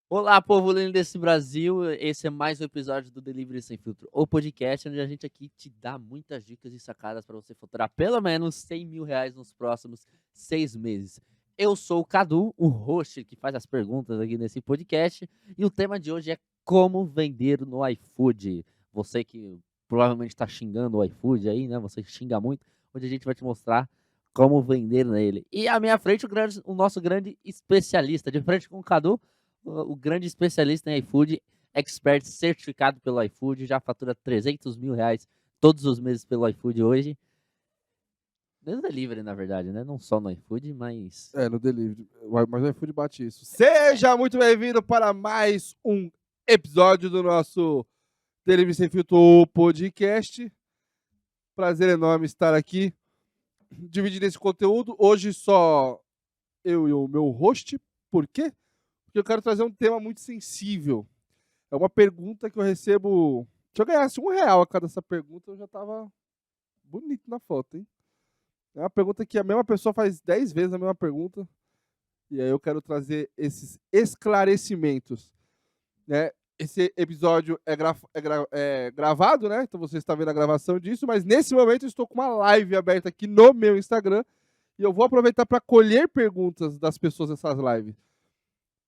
Olá, povo lindo desse Brasil. Esse é mais um episódio do Delivery Sem Filtro, o podcast onde a gente aqui te dá muitas dicas e sacadas para você faturar pelo menos R$ 100.000 nos próximos 6 meses. Eu sou o Cadu, o host que faz as perguntas aqui nesse podcast, e o tema de hoje é como vender no iFood. Você que provavelmente está xingando o iFood aí, né? Você xinga muito, onde a gente vai te mostrar como vender nele. E à minha frente o nosso grande especialista, de frente com o Cadu, o grande especialista em iFood, expert certificado pelo iFood, já fatura R$ 300.000 todos os meses pelo iFood hoje. No delivery, na verdade, né? Não só no iFood, mas... No delivery. Mas o iFood bate isso. Seja muito bem-vindo para mais um episódio do nosso Delivery Sem Filtro o podcast. Prazer enorme estar aqui, dividindo esse conteúdo. Hoje só eu e o meu host. Por quê? Porque eu quero trazer um tema muito sensível. É uma pergunta que eu recebo... Se eu ganhasse R$ 1 a cada essa pergunta, eu já tava bonito na foto, hein? É uma pergunta que a mesma pessoa faz 10 vezes a mesma pergunta. E aí eu quero trazer esses esclarecimentos, né? Esse episódio é gravado, né? Então você está vendo a gravação disso, mas nesse momento eu estou com uma live aberta aqui no meu Instagram e eu vou aproveitar para colher perguntas das pessoas nessas lives.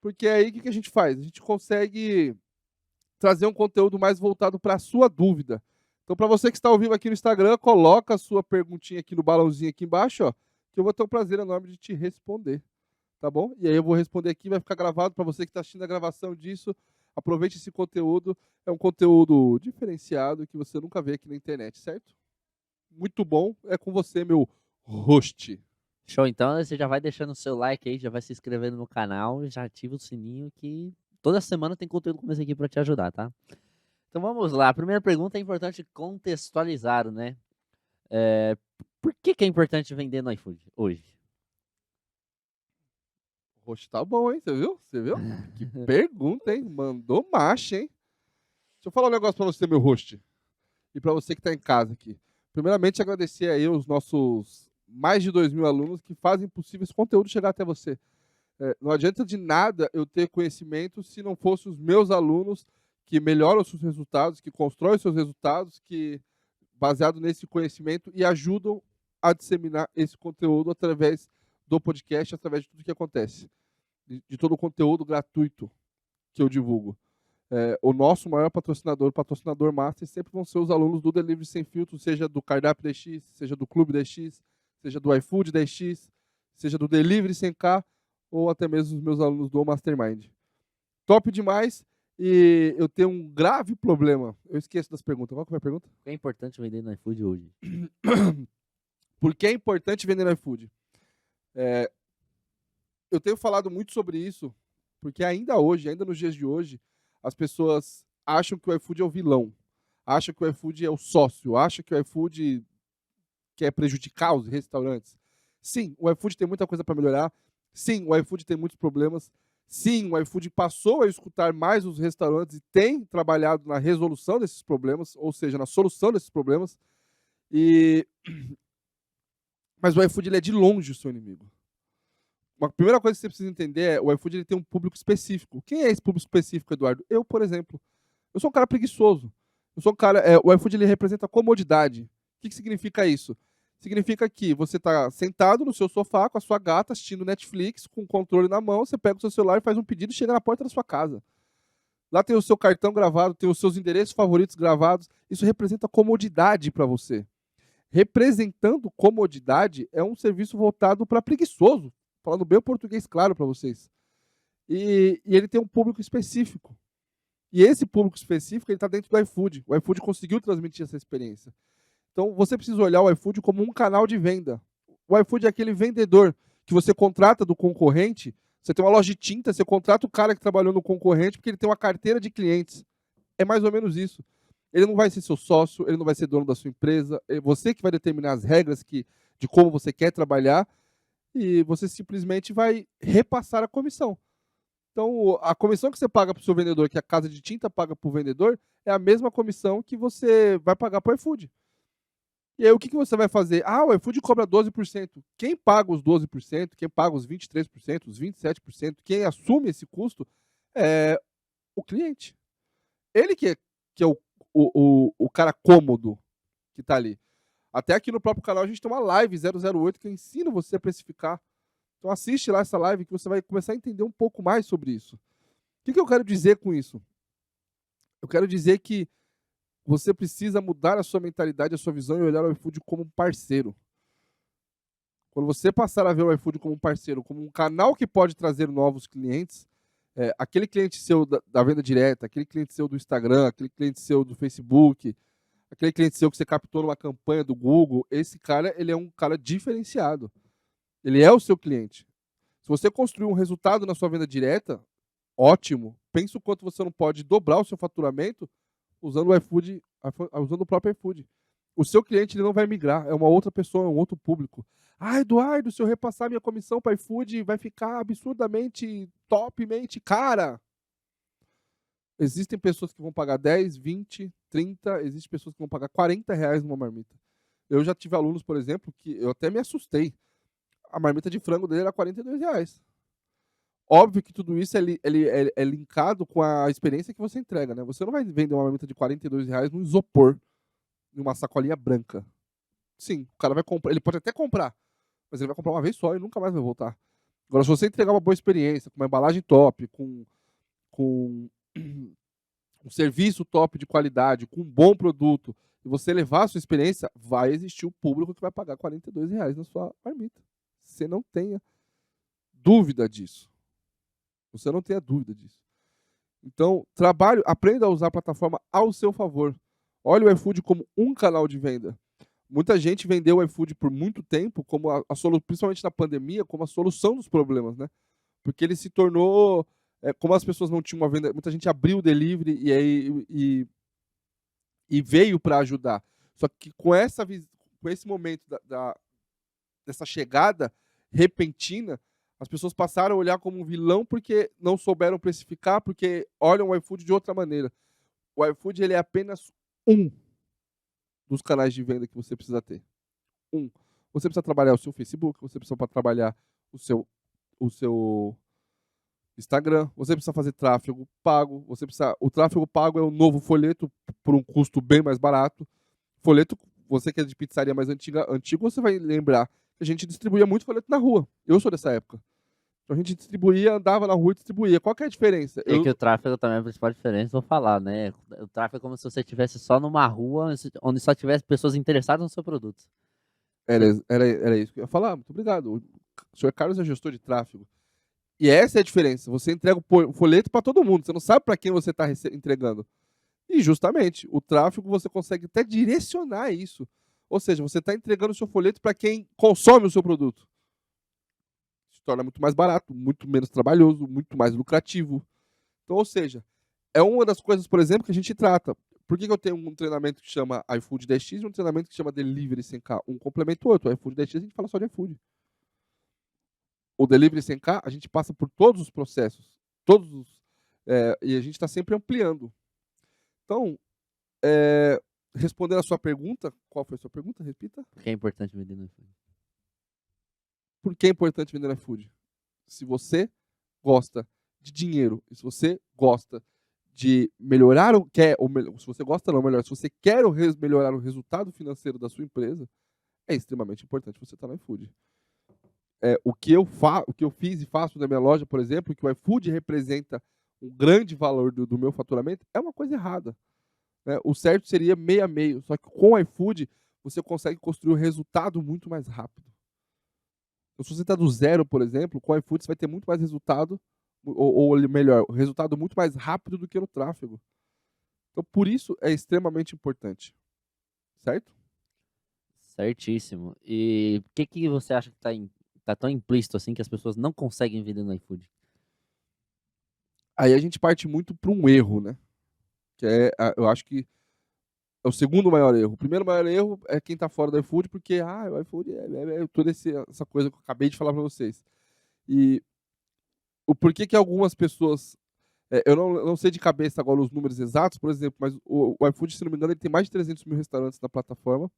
Porque aí o que a gente faz? A gente consegue trazer um conteúdo mais voltado para a sua dúvida. Então, para você que está ao vivo aqui no Instagram, coloca a sua perguntinha aqui no balãozinho aqui embaixo, ó, que eu vou ter o prazer enorme de te responder. Tá bom? E aí eu vou responder aqui, vai ficar gravado para você que está assistindo a gravação disso. Aproveite esse conteúdo, é um conteúdo diferenciado que você nunca vê aqui na internet, certo? Muito bom, é com você, meu host. Show, então você já vai deixando o seu like aí, já vai se inscrevendo no canal, já ativa o sininho que toda semana tem conteúdo como esse aqui para te ajudar, tá? Então vamos lá, a primeira pergunta é importante contextualizar, né? É, por que é importante vender no iFood hoje? O host tá bom, hein? Você viu? Você viu? Que pergunta, hein? Mandou macho, hein? Deixa eu falar um negócio para você, meu host. E para você que está em casa aqui. Primeiramente, agradecer aí os nossos mais de 2.000 alunos que fazem possível esse conteúdo chegar até você. Não adianta de nada eu ter conhecimento se não fossem os meus alunos que melhoram os seus resultados, que constroem os seus resultados, que baseado nesse conhecimento e ajudam a disseminar esse conteúdo através do podcast, através de tudo que acontece, de todo o conteúdo gratuito que eu divulgo. O nosso maior patrocinador, patrocinador master, sempre vão ser os alunos do Delivery Sem Filtro, seja do Cardápio DX, seja do Clube DX, seja do iFood DX, seja do Delivery Sem K, ou até mesmo os meus alunos do Mastermind. Top demais, e eu tenho um grave problema. Eu esqueço das perguntas. Qual que foi a pergunta? Por que é importante vender no iFood hoje? Por que é importante vender no iFood? Eu tenho falado muito sobre isso, porque ainda hoje, ainda nos dias de hoje, as pessoas acham que o iFood é o vilão, acham que o iFood é o sócio, acham que o iFood quer prejudicar os restaurantes. Sim, o iFood tem muita coisa para melhorar. Sim, o iFood tem muitos problemas. Sim, o iFood passou a escutar mais os restaurantes e tem trabalhado na resolução desses problemas, ou seja, na solução desses problemas. E mas o iFood ele é de longe o seu inimigo. Uma primeira coisa que você precisa entender é o iFood ele tem um público específico. Quem é esse público específico, Eduardo? Eu, por exemplo. Eu sou um cara preguiçoso. Eu sou um cara. O iFood ele representa comodidade. O que significa isso? Significa que você está sentado no seu sofá com a sua gata assistindo Netflix, com o controle na mão, você pega o seu celular e faz um pedido e chega na porta da sua casa. Lá tem o seu cartão gravado, tem os seus endereços favoritos gravados. Isso representa comodidade para você. Representando comodidade é um serviço voltado para preguiçoso. Falando bem o português claro para vocês. E ele tem um público específico. E esse público específico está dentro do iFood. O iFood conseguiu transmitir essa experiência. Então você precisa olhar o iFood como um canal de venda. O iFood é aquele vendedor que você contrata do concorrente. Você tem uma loja de tinta, você contrata o cara que trabalhou no concorrente porque ele tem uma carteira de clientes. É mais ou menos isso. Ele não vai ser seu sócio, ele não vai ser dono da sua empresa. É você que vai determinar as regras de como você quer trabalhar e você simplesmente vai repassar a comissão. Então, a comissão que você paga para o seu vendedor, que a casa de tinta paga para o vendedor, é a mesma comissão que você vai pagar para o iFood. E aí, o que você vai fazer? Ah, o iFood cobra 12%. Quem paga os 12%, quem paga os 23%, os 27%, quem assume esse custo É o cliente. Ele que é o cara cômodo que está ali. Até aqui no próprio canal a gente tem uma live 008 que eu ensino você a precificar. Então assiste lá essa live que você vai começar a entender um pouco mais sobre isso. O que eu quero dizer com isso? Eu quero dizer que você precisa mudar a sua mentalidade, a sua visão e olhar o iFood como um parceiro. Quando você passar a ver o iFood como um parceiro, como um canal que pode trazer novos clientes, aquele cliente seu da venda direta, aquele cliente seu do Instagram, aquele cliente seu do Facebook, aquele cliente seu que você captou numa campanha do Google, esse cara, ele é um cara diferenciado. Ele é o seu cliente. Se você construir um resultado na sua venda direta, ótimo. Pensa o quanto você não pode dobrar o seu faturamento usando o iFood, usando o próprio iFood. O seu cliente ele não vai migrar, é uma outra pessoa, é um outro público. Ah, Eduardo, se eu repassar minha comissão para iFood, vai ficar absurdamente, topmente cara. Existem pessoas que vão pagar 10, 20, 30, existem pessoas que vão pagar R$40 numa marmita. Eu já tive alunos, por exemplo, que eu até me assustei. A marmita de frango dele era R$42. Óbvio que tudo isso é linkado com a experiência que você entrega, né? Você não vai vender uma marmita de R$42 num isopor, numa sacolinha branca. Sim, o cara vai comprar, ele pode até comprar, mas ele vai comprar uma vez só e nunca mais vai voltar. Agora, se você entregar uma boa experiência, com uma embalagem top, com um serviço top de qualidade, com um bom produto, e você levar a sua experiência, vai existir o público que vai pagar R$42 na sua marmita. Você não tenha dúvida disso. Você não tenha dúvida disso. Então, aprenda a usar a plataforma ao seu favor. Olhe o iFood como um canal de venda. Muita gente vendeu o iFood por muito tempo, como principalmente na pandemia, como a solução dos problemas, né? Porque ele se tornou, como as pessoas não tinham uma venda, muita gente abriu o delivery e veio para ajudar. Só que com esse momento dessa chegada repentina, as pessoas passaram a olhar como um vilão porque não souberam precificar, porque olham o iFood de outra maneira. O iFood ele é apenas um dos canais de venda que você precisa ter. Você precisa trabalhar o seu Facebook, você precisa trabalhar o seu Instagram, você precisa fazer tráfego pago, o tráfego pago é o novo folheto por um custo bem mais barato. Folheto, você que é de pizzaria mais antigo, você vai lembrar que a gente distribuía muito folheto na rua. Eu sou dessa época. Então a gente distribuía, andava na rua e distribuía. Qual que é a diferença? É que o tráfego também é a principal diferença, vou falar, né? O tráfego é como se você estivesse só numa rua onde só tivesse pessoas interessadas no seu produto. Era isso que eu ia falar. Muito obrigado. O senhor Carlos é gestor de tráfego. E essa é a diferença. Você entrega o folheto para todo mundo. Você não sabe para quem você está entregando. E justamente, o tráfego você consegue até direcionar isso. Ou seja, você está entregando o seu folheto para quem consome o seu produto. Se torna muito mais barato, muito menos trabalhoso, muito mais lucrativo. Então, ou seja, é uma das coisas, por exemplo, que a gente trata. Por que eu tenho um treinamento que chama iFood 10x e um treinamento que chama Delivery 100K? Um complementa o outro. O iFood 10x a gente fala só de iFood. O Delivery 100K, a gente passa por todos os processos. E a gente está sempre ampliando. Então, respondendo a sua pergunta, qual foi a sua pergunta? Repita. Por que é importante vender no iFood? Por que é importante vender no iFood? Se você gosta de dinheiro, e se você gosta de melhorar se você gosta não, melhor, se você quer melhorar o resultado financeiro da sua empresa, é extremamente importante você estar no iFood. O que eu fiz e faço na minha loja, por exemplo, que o iFood representa um grande valor do meu faturamento, é uma coisa errada. Né? O certo seria meio a meio, só que com o iFood você consegue construir um resultado muito mais rápido. Então, se você está do zero, por exemplo, com o iFood você vai ter muito mais resultado, ou melhor, resultado muito mais rápido do que no tráfego. Então, por isso é extremamente importante. Certo? Certíssimo. E o que você acha que tá tão implícito assim que as pessoas não conseguem vender no iFood? Aí a gente parte muito para um erro, né? Que eu acho que é o segundo maior erro. O primeiro maior erro é quem está fora do iFood, porque o iFood é toda essa coisa que eu acabei de falar para vocês. E o porquê que algumas pessoas... eu não sei de cabeça agora os números exatos, por exemplo, mas o iFood, se não me engano, ele tem mais de 300 mil restaurantes na plataforma.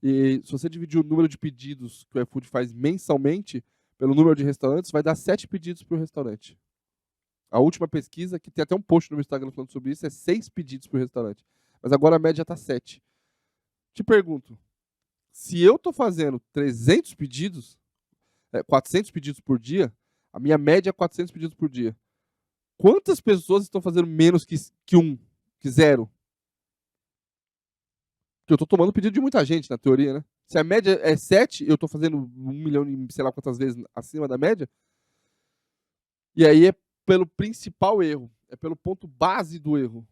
E se você dividir o número de pedidos que o iFood faz mensalmente pelo número de restaurantes, vai dar 7 pedidos por restaurante. A última pesquisa, que tem até um post no meu Instagram falando sobre isso, é 6 pedidos por restaurante. Mas agora a média está 7. Te pergunto, se eu estou fazendo 300 pedidos, 400 pedidos por dia, a minha média é 400 pedidos por dia. Quantas pessoas estão fazendo menos que zero? Porque eu estou tomando pedido de muita gente, na teoria, né? Se a média é 7, eu estou fazendo 1 milhão e sei lá quantas vezes acima da média. E aí é pelo principal erro, é pelo ponto base do erro.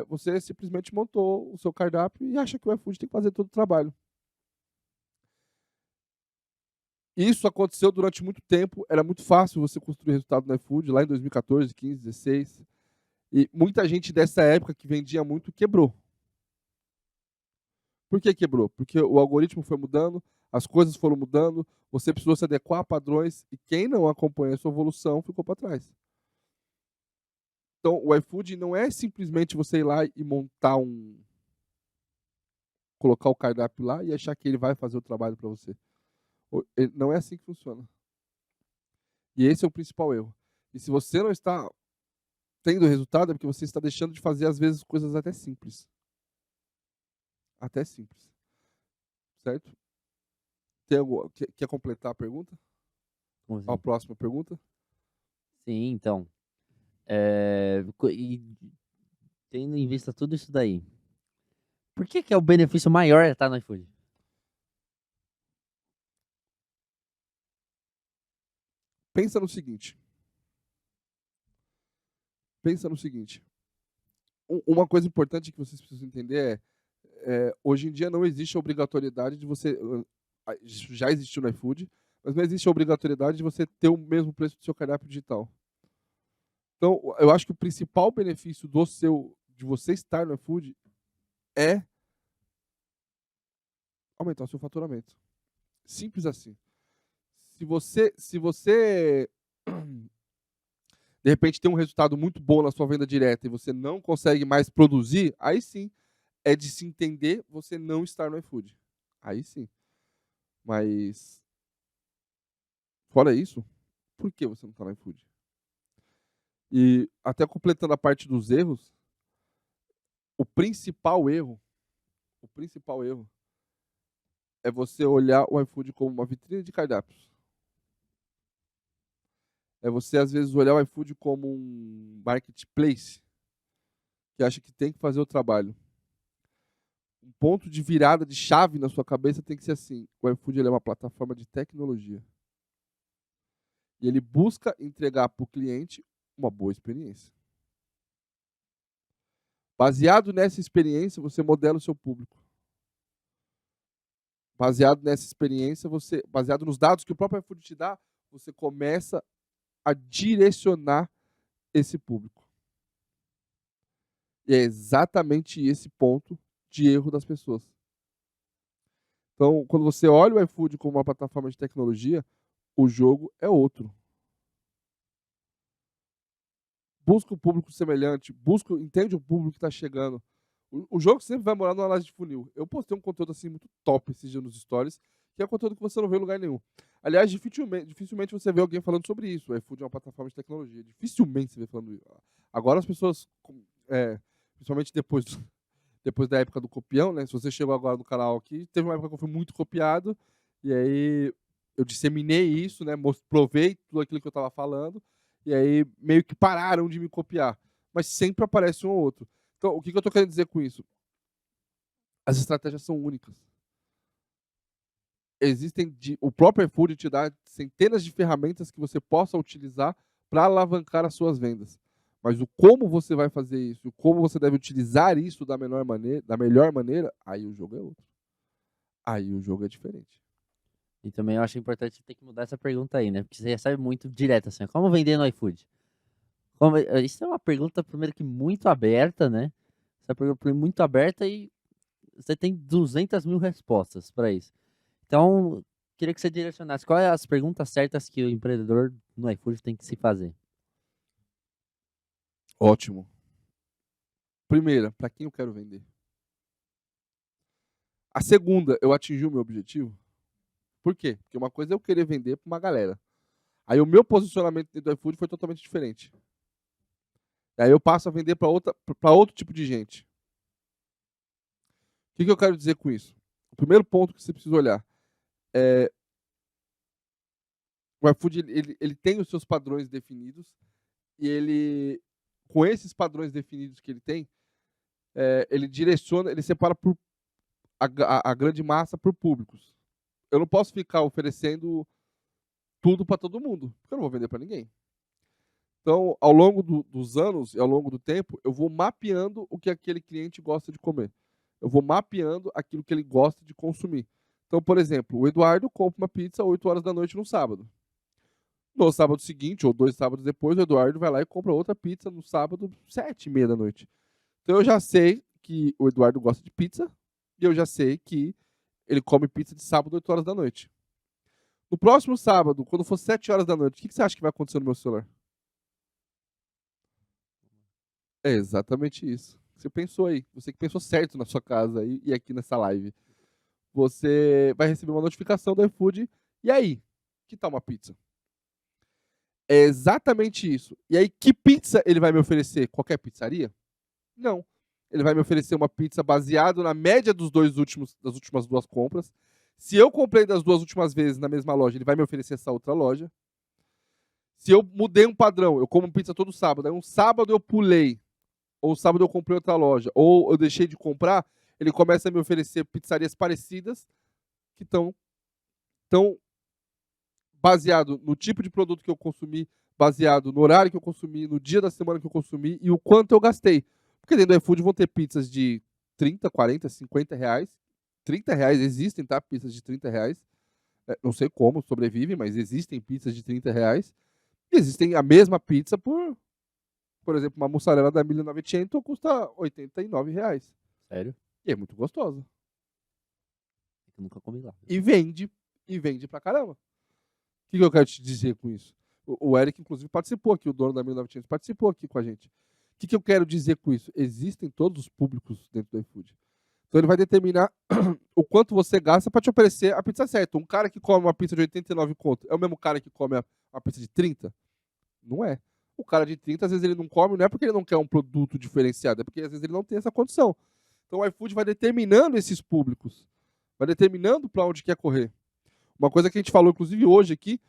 Você simplesmente montou o seu cardápio e acha que o iFood tem que fazer todo o trabalho. Isso aconteceu durante muito tempo, era muito fácil você construir resultado no iFood, lá em 2014, 15, 16. E muita gente dessa época que vendia muito quebrou. Por que quebrou? Porque o algoritmo foi mudando, as coisas foram mudando, você precisou se adequar a padrões e quem não acompanha a sua evolução ficou para trás. Então, o iFood não é simplesmente você ir lá e montar colocar o cardápio lá e achar que ele vai fazer o trabalho para você. Não é assim que funciona. E esse é o principal erro. E se você não está tendo resultado, é porque você está deixando de fazer, às vezes, coisas até simples. Até simples. Certo? Quer completar a pergunta? Como A assim? próxima pergunta? Sim, então. E tendo em vista tudo isso daí, por que é o benefício maior estar no iFood? Pensa no seguinte. Pensa no seguinte. Uma coisa importante que vocês precisam entender hoje em dia não existe a obrigatoriedade de você. Já existiu no iFood, mas não existe a obrigatoriedade de você ter o mesmo preço do seu cardápio digital. Então, eu acho que o principal benefício de você estar no iFood é aumentar o seu faturamento. Simples assim. Se você de repente tem um resultado muito bom na sua venda direta e você não consegue mais produzir, aí sim é de se entender você não estar no iFood. Aí sim. Mas fora isso, por que você não está no iFood? E até completando a parte dos erros, o principal erro, o principal erro é você olhar o iFood como uma vitrine de cardápios. É você, às vezes, olhar o iFood como um marketplace que acha que tem que fazer o trabalho. Um ponto de virada de chave na sua cabeça tem que ser assim: o iFood ele é uma plataforma de tecnologia. E ele busca entregar para o cliente uma boa experiência. Baseado nessa experiência, você modela o seu público. Baseado nessa experiência, baseado nos dados que o próprio iFood te dá, você começa a direcionar esse público. E é exatamente esse ponto de erro das pessoas. Então, quando você olha o iFood como uma plataforma de tecnologia, o jogo é outro. Busca um público semelhante, entende o público que está chegando. O jogo sempre vai morar numa análise de funil. Eu postei um conteúdo assim muito top esses dias nos stories, que é conteúdo que você não vê em lugar nenhum. Aliás, dificilmente você vê alguém falando sobre isso. O iFood é uma plataforma de tecnologia. Dificilmente você vê falando isso. Agora as pessoas, principalmente depois da época do copião, né? Se você chegou agora no canal aqui, teve uma época que eu fui muito copiado, e aí eu disseminei isso, né? Provei tudo aquilo que eu estava falando, e aí meio que pararam de me copiar. Mas sempre aparece um ou outro. Então, o que eu estou querendo dizer com isso? As estratégias são únicas. O próprio iFood te dá centenas de ferramentas que você possa utilizar para alavancar as suas vendas. Mas o como você vai fazer isso, o como você deve utilizar isso da melhor maneira, aí o jogo é outro. Aí o jogo é diferente. E também eu acho importante ter que mudar essa pergunta aí, né? Porque você recebe muito direto assim, como vender no iFood? Isso é uma pergunta, primeiro que muito aberta, né? Essa pergunta é muito aberta e você tem 200 mil respostas para isso. Então, queria que você direcionasse quais as perguntas certas que o empreendedor no iFood tem que se fazer. Ótimo. Primeira, para quem eu quero vender? A segunda, eu atingi o meu objetivo? Por quê? Porque uma coisa é eu querer vender para uma galera. Aí o meu posicionamento dentro do iFood foi totalmente diferente. Aí eu passo a vender para outro tipo de gente. O que eu quero dizer com isso? O primeiro ponto que você precisa olhar é o iFood ele tem os seus padrões definidos e ele, com esses padrões definidos que ele tem, ele direciona, ele separa a grande massa por públicos. Eu não posso ficar oferecendo tudo para todo mundo, porque eu não vou vender para ninguém. Então, ao longo dos anos e ao longo do tempo, eu vou mapeando o que aquele cliente gosta de comer. Eu vou mapeando aquilo que ele gosta de consumir. Então, por exemplo, o Eduardo compra uma pizza às 8 horas da noite no sábado. No sábado seguinte, ou 2 sábados depois, o Eduardo vai lá e compra outra pizza no sábado, 7h30 da noite. Então, eu já sei que o Eduardo gosta de pizza e eu já sei que ele come pizza de sábado, 8 horas da noite. No próximo sábado, quando for 7 horas da noite, o que você acha que vai acontecer no meu celular? É exatamente isso. Você pensou aí. Você que pensou certo na sua casa e aqui nessa live. Você vai receber uma notificação do iFood. E aí? Que tal uma pizza? É exatamente isso. E aí, que pizza ele vai me oferecer? Qualquer pizzaria? Não. Ele vai me oferecer uma pizza baseada na média das últimas 2 compras. Se eu comprei das 2 últimas vezes na mesma loja, ele vai me oferecer essa outra loja. Se eu mudei um padrão, eu como pizza todo sábado, aí um sábado eu pulei, ou sábado eu comprei outra loja, ou eu deixei de comprar, ele começa a me oferecer pizzarias parecidas que estão baseado no tipo de produto que eu consumi, baseado no horário que eu consumi, no dia da semana que eu consumi e o quanto eu gastei. Porque dentro do iFood vão ter pizzas de 30, 40, 50 reais. 30 reais existem, tá? Pizzas de 30 reais. Não sei como sobrevivem, mas existem pizzas de 30 reais. E existem a mesma pizza por exemplo, uma mussarela da 1900 custa 89 reais. Sério? E é muito gostosa. Eu nunca comi lá. E vende pra caramba. O que eu quero te dizer com isso? O Eric, inclusive, participou aqui, o dono da 1900, participou aqui com a gente. O que eu quero dizer com isso? Existem todos os públicos dentro do iFood. Então ele vai determinar o quanto você gasta para te oferecer a pizza certa. Um cara que come uma pizza de 89 conto é o mesmo cara que come a pizza de 30? Não é. O cara de 30, às vezes ele não come, não é porque ele não quer um produto diferenciado, é porque às vezes ele não tem essa condição. Então o iFood vai determinando esses públicos, vai determinando para onde quer correr. Uma coisa que a gente falou, inclusive, hoje aqui,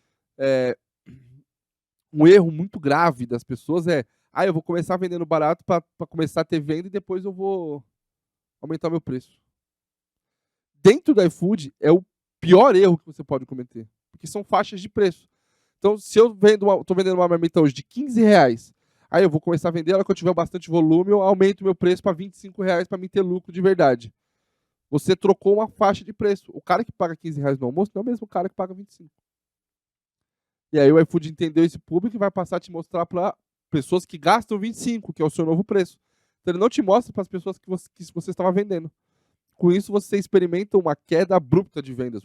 um erro muito grave das pessoas é: eu vou começar vendendo barato para começar a ter venda e depois eu vou aumentar meu preço. Dentro do iFood é o pior erro que você pode cometer, porque são faixas de preço. Então, se eu estou vendendo uma marmita hoje de 15 reais, aí eu vou começar a vender ela quando eu tiver bastante volume, eu aumento meu preço para 25 reais para mim ter lucro de verdade. Você trocou uma faixa de preço. O cara que paga 15 reais no almoço não é o mesmo cara que paga 25. E aí o iFood entendeu esse público e vai passar a te mostrar para pessoas que gastam 25, que é o seu novo preço. Então ele não te mostra para as pessoas que você estava vendendo. Com isso você experimenta uma queda abrupta de vendas.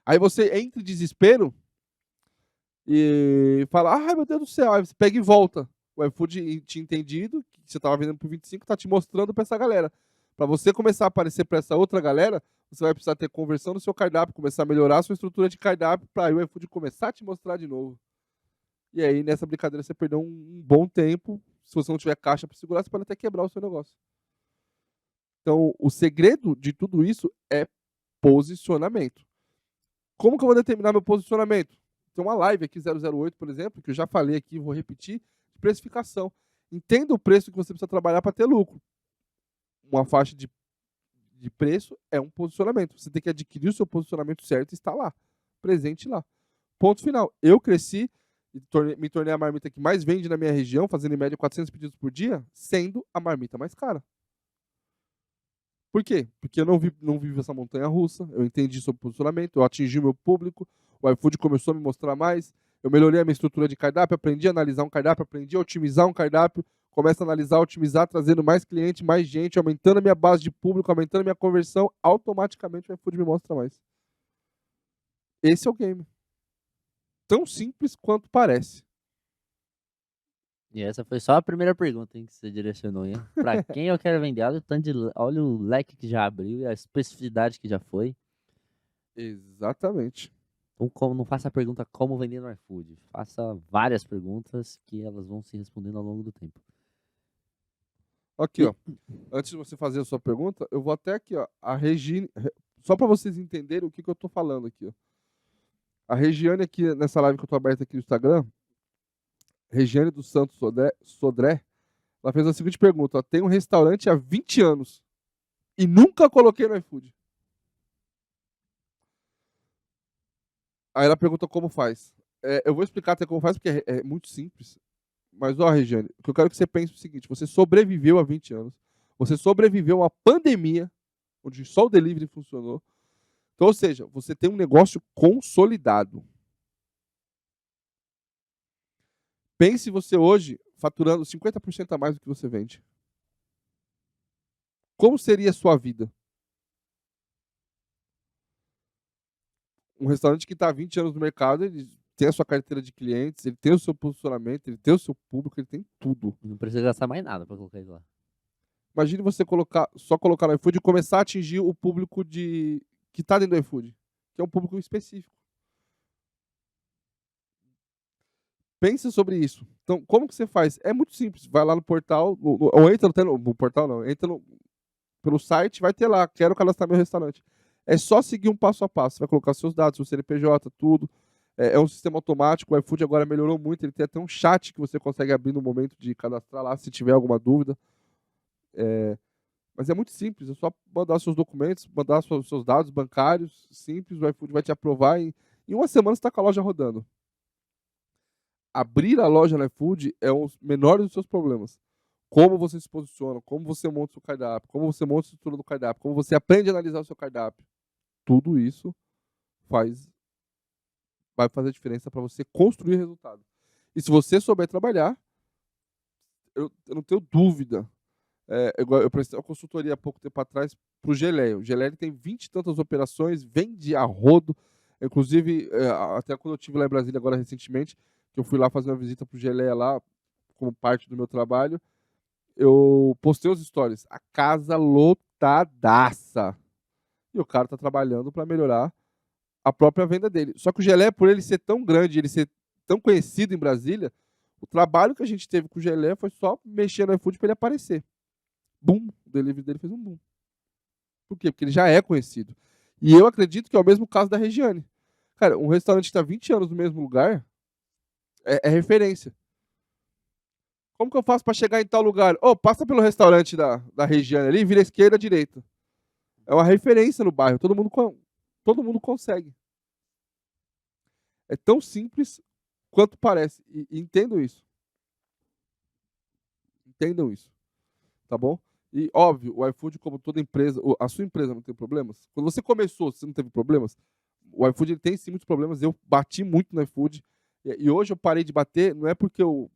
Aí você entra em desespero e fala: ai meu Deus do céu. Aí você pega e volta. O iFood tinha entendido que você estava vendendo por 25, está te mostrando para essa galera. Para você começar a aparecer para essa outra galera, você vai precisar ter conversão no seu cardápio, começar a melhorar a sua estrutura de cardápio para o iFood começar a te mostrar de novo. E aí, nessa brincadeira, você perdeu um bom tempo. Se você não tiver caixa para segurar, você pode até quebrar o seu negócio. Então, o segredo de tudo isso é posicionamento. Como que eu vou determinar meu posicionamento? Tem uma live aqui, 008, por exemplo, que eu já falei aqui, vou repetir, de precificação. Entenda o preço que você precisa trabalhar para ter lucro. Uma faixa de preço é um posicionamento. Você tem que adquirir o seu posicionamento certo e estar lá, presente lá. Ponto final. Eu cresci e me tornei a marmita que mais vende na minha região, fazendo em média 400 pedidos por dia, sendo a marmita mais cara. Por quê? Porque eu não vivo essa montanha russa, eu entendi sobre posicionamento, eu atingi o meu público, o iFood começou a me mostrar mais, eu melhorei a minha estrutura de cardápio, aprendi a analisar um cardápio, aprendi a otimizar um cardápio, começo a analisar, otimizar, trazendo mais cliente, mais gente, aumentando a minha base de público, aumentando a minha conversão, automaticamente o iFood me mostra mais. Esse é o game. Tão simples quanto parece. E essa foi só a primeira pergunta, hein, que você direcionou, hein? Pra quem eu quero vender? Olha o leque que já abriu e a especificidade que já foi. Exatamente. Então, não faça a pergunta como vender no iFood. Faça várias perguntas que elas vão se respondendo ao longo do tempo. Aqui, ó. Antes de você fazer a sua pergunta, eu vou até aqui, ó. A Regine. Só para vocês entenderem o que eu tô falando aqui, ó. A Regiane aqui, nessa live que eu tô aberta aqui no Instagram, Regiane dos Santos Sodré, ela fez a seguinte pergunta, ó. Tem um restaurante há 20 anos e nunca coloquei no iFood. Aí ela pergunta como faz. Eu vou explicar até como faz, porque é muito simples. Mas, ó, Regiane, o que eu quero que você pense é o seguinte: você sobreviveu há 20 anos, você sobreviveu a uma pandemia, onde só o delivery funcionou. Então, ou seja, você tem um negócio consolidado. Pense você hoje faturando 50% a mais do que você vende. Como seria a sua vida? Um restaurante que está há 20 anos no mercado, ele tem a sua carteira de clientes, ele tem o seu posicionamento, ele tem o seu público, ele tem tudo. Não precisa gastar mais nada para colocar isso lá. Imagine você só colocar no iFood e começar a atingir o público que está dentro do iFood, que é um público específico. Pensa sobre isso. Então, como que você faz? É muito simples. Vai lá no portal, ou entra no portal, não, entra pelo site, vai ter lá, quero cadastrar meu restaurante. É só seguir um passo a passo. Você vai colocar seus dados, seu CNPJ, tudo. É um sistema automático. O iFood agora melhorou muito. Ele tem até um chat que você consegue abrir no momento de cadastrar lá, se tiver alguma dúvida. Mas é muito simples. É só mandar seus documentos, mandar seus dados bancários. Simples. O iFood vai te aprovar. Em uma semana você está com a loja rodando. Abrir a loja no iFood é um menor dos seus problemas. Como você se posiciona, como você monta o seu cardápio, como você monta a estrutura do cardápio, como você aprende a analisar o seu cardápio. Tudo isso vai fazer diferença para você construir resultado. E se você souber trabalhar, eu não tenho dúvida. Eu prestei uma consultoria há pouco tempo atrás para o Geleia. O Geleia tem 20 e tantas operações, vende a rodo. Inclusive, até quando eu estive lá em Brasília agora recentemente, que eu fui lá fazer uma visita para o Geleia lá, como parte do meu trabalho, eu postei os stories. A casa lotadaça. E o cara está trabalhando para melhorar a própria venda dele. Só que o Geleia, por ele ser tão grande, ele ser tão conhecido em Brasília, o trabalho que a gente teve com o Geleia foi só mexer no iFood para ele aparecer. Boom! O delivery dele fez um boom. Por quê? Porque ele já é conhecido. E eu acredito que é o mesmo caso da Regiane. Cara, um restaurante que está 20 anos no mesmo lugar é referência. Como que eu faço para chegar em tal lugar? Passa pelo restaurante da Regiane ali, vira esquerda, direita. É uma referência no bairro. Todo mundo consegue. É tão simples quanto parece. E entendam isso. Entendam isso. Tá bom? E, óbvio, o iFood, como toda empresa, a sua empresa não tem problemas? Quando você começou, você não teve problemas? O iFood ele tem sim muitos problemas. Eu bati muito no iFood. E hoje eu parei de bater, não é porque eu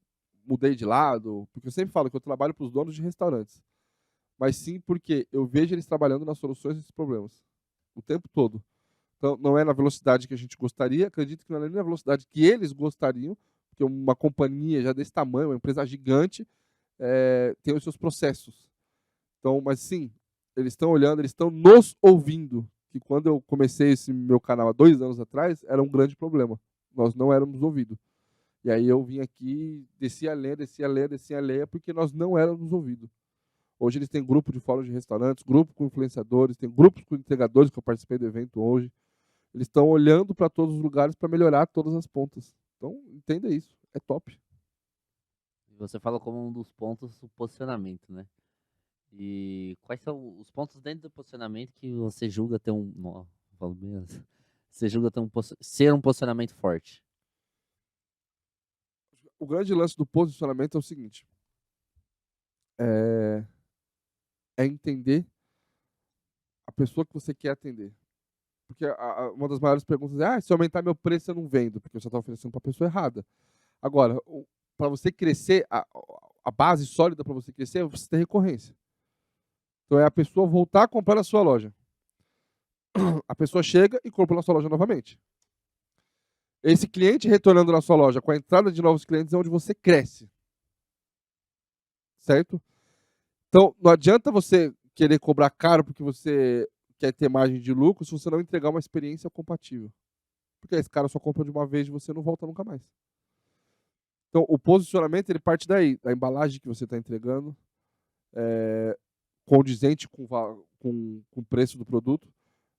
mudei de lado, porque eu sempre falo que eu trabalho para os donos de restaurantes. Mas sim porque eu vejo eles trabalhando nas soluções desses problemas. O tempo todo. Então, não é na velocidade que a gente gostaria, acredito que não é nem na velocidade que eles gostariam, porque uma companhia já desse tamanho, uma empresa gigante, tem os seus processos. Então, mas sim, eles estão olhando, eles estão nos ouvindo. Que quando eu comecei esse meu canal há 2 anos atrás, era um grande problema. Nós não éramos ouvidos. E aí eu vim aqui, desci a lenha, porque nós não éramos ouvidos. Hoje eles têm grupo de fóruns de restaurantes, grupo com influenciadores, tem grupos com entregadores, que eu participei do evento hoje. Eles estão olhando para todos os lugares para melhorar todas as pontas. Então, entenda isso. É top. Você falou como um dos pontos o posicionamento, né? E quais são os pontos dentro do posicionamento que você julga ter falo mesmo. Você julga ter ser um posicionamento forte? O grande lance do posicionamento é o seguinte. É entender a pessoa que você quer atender. Porque uma das maiores perguntas é: se eu aumentar meu preço eu não vendo, porque você está oferecendo para a pessoa errada. Agora, para você crescer, a base sólida para você crescer é você ter recorrência. Então é a pessoa voltar a comprar na sua loja. A pessoa chega e compra na sua loja novamente. Esse cliente retornando na sua loja com a entrada de novos clientes é onde você cresce. Certo? Então, não adianta você querer cobrar caro porque você quer ter margem de lucro se você não entregar uma experiência compatível. Porque esse cara só compra de uma vez e você não volta nunca mais. Então, o posicionamento ele parte daí, da embalagem que você está entregando, condizente com o preço do produto.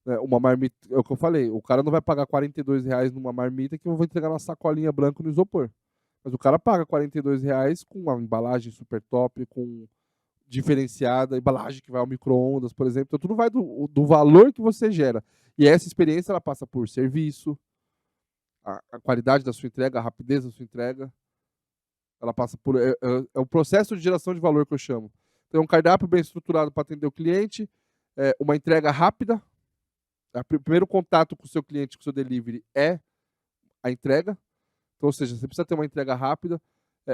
Né? Uma marmita, é o que eu falei, o cara não vai pagar R$ 42 numa marmita que eu vou entregar numa sacolinha branca no isopor. Mas o cara paga R$ 42 com uma embalagem super top, com diferenciada, embalagem que vai ao micro-ondas, por exemplo. Então, tudo vai do valor que você gera. E essa experiência ela passa por serviço, a qualidade da sua entrega, a rapidez da sua entrega. Ela passa por. É o processo de geração de valor que eu chamo. Então, um cardápio bem estruturado para atender o cliente, uma entrega rápida. O primeiro contato com o seu cliente, com o seu delivery, é a entrega. Então, ou seja, você precisa ter uma entrega rápida,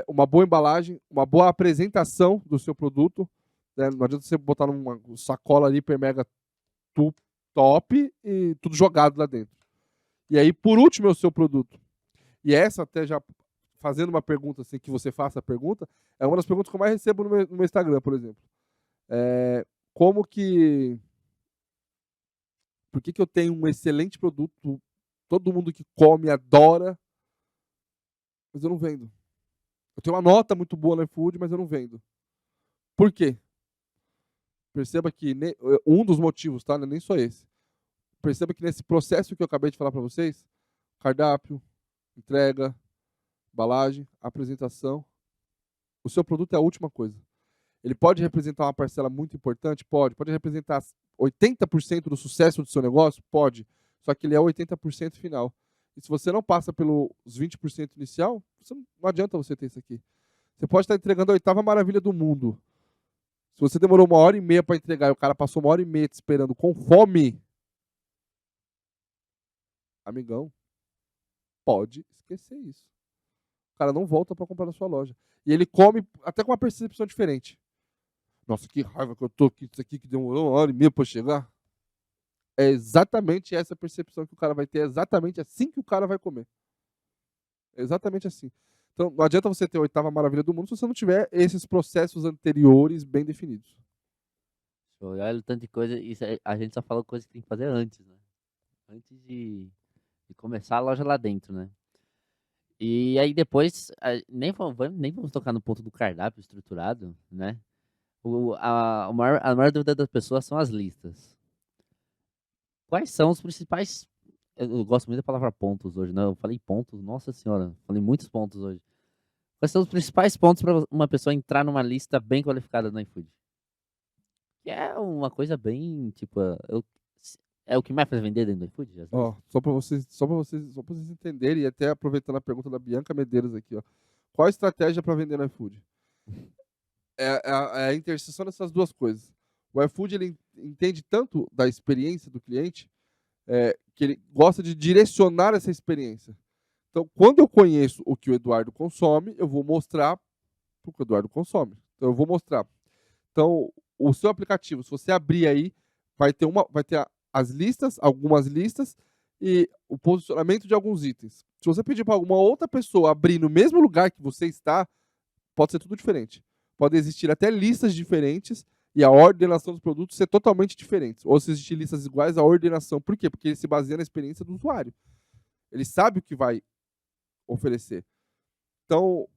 uma boa embalagem, uma boa apresentação do seu produto. Né? Não adianta você botar numa sacola ali, hiper mega top e tudo jogado lá dentro. E aí, por último, é o seu produto. E essa, até já fazendo uma pergunta, assim, que você faça a pergunta, é uma das perguntas que eu mais recebo no meu Instagram, por exemplo. Como que... Por que eu tenho um excelente produto, todo mundo que come adora, mas eu não vendo? Eu tenho uma nota muito boa no iFood, mas eu não vendo. Por quê? Perceba que um dos motivos, tá? Não é nem só esse. Perceba que nesse processo que eu acabei de falar para vocês, cardápio, entrega, embalagem, apresentação, o seu produto é a última coisa. Ele pode representar uma parcela muito importante? Pode. Pode representar 80% do sucesso do seu negócio? Pode. Só que ele é 80% final. E se você não passa pelos 20% inicial, não adianta você ter isso aqui. Você pode estar entregando a 8ª maravilha do mundo. Se você demorou 1h30 para entregar e o cara passou 1h30 te esperando com fome, amigão, pode esquecer isso. O cara não volta para comprar na sua loja. E ele come até com uma percepção diferente. Nossa, que raiva que eu tô aqui, isso aqui que demorou 1h30 para chegar. É exatamente essa percepção que o cara vai ter, é exatamente assim que o cara vai comer. É exatamente assim. Então, não adianta você ter a 8ª maravilha do mundo se você não tiver esses processos anteriores bem definidos. Olha o tanto de coisa, a gente só falou coisa que tem que fazer antes, né? Antes de começar a loja lá dentro, né? E aí depois, nem vamos tocar no ponto do cardápio estruturado, né? A maior dúvida das pessoas são as listas. Quais são os principais... Eu gosto muito da palavra pontos hoje, né? Eu falei pontos, nossa senhora, falei muitos pontos hoje. Quais são os principais pontos para uma pessoa entrar numa lista bem qualificada no iFood? Que é uma coisa bem, tipo, é o que mais faz vender dentro do iFood? Ó, só para vocês entenderem, e até aproveitando a pergunta da Bianca Medeiros aqui, ó. Qual a estratégia para vender no iFood? É a interseção dessas duas coisas. O iFood ele entende tanto da experiência do cliente que ele gosta de direcionar essa experiência. Então, quando eu conheço o que o Eduardo consome, eu vou mostrar o que o Eduardo consome. Então, eu vou mostrar. Então, o seu aplicativo, se você abrir aí, vai ter as listas, algumas listas e o posicionamento de alguns itens. Se você pedir para alguma outra pessoa abrir no mesmo lugar que você está, pode ser tudo diferente. Pode existir até listas diferentes e a ordenação dos produtos ser totalmente diferente. Ou se existir listas iguais, a ordenação. Por quê? Porque ele se baseia na experiência do usuário. Ele sabe o que vai oferecer. Então,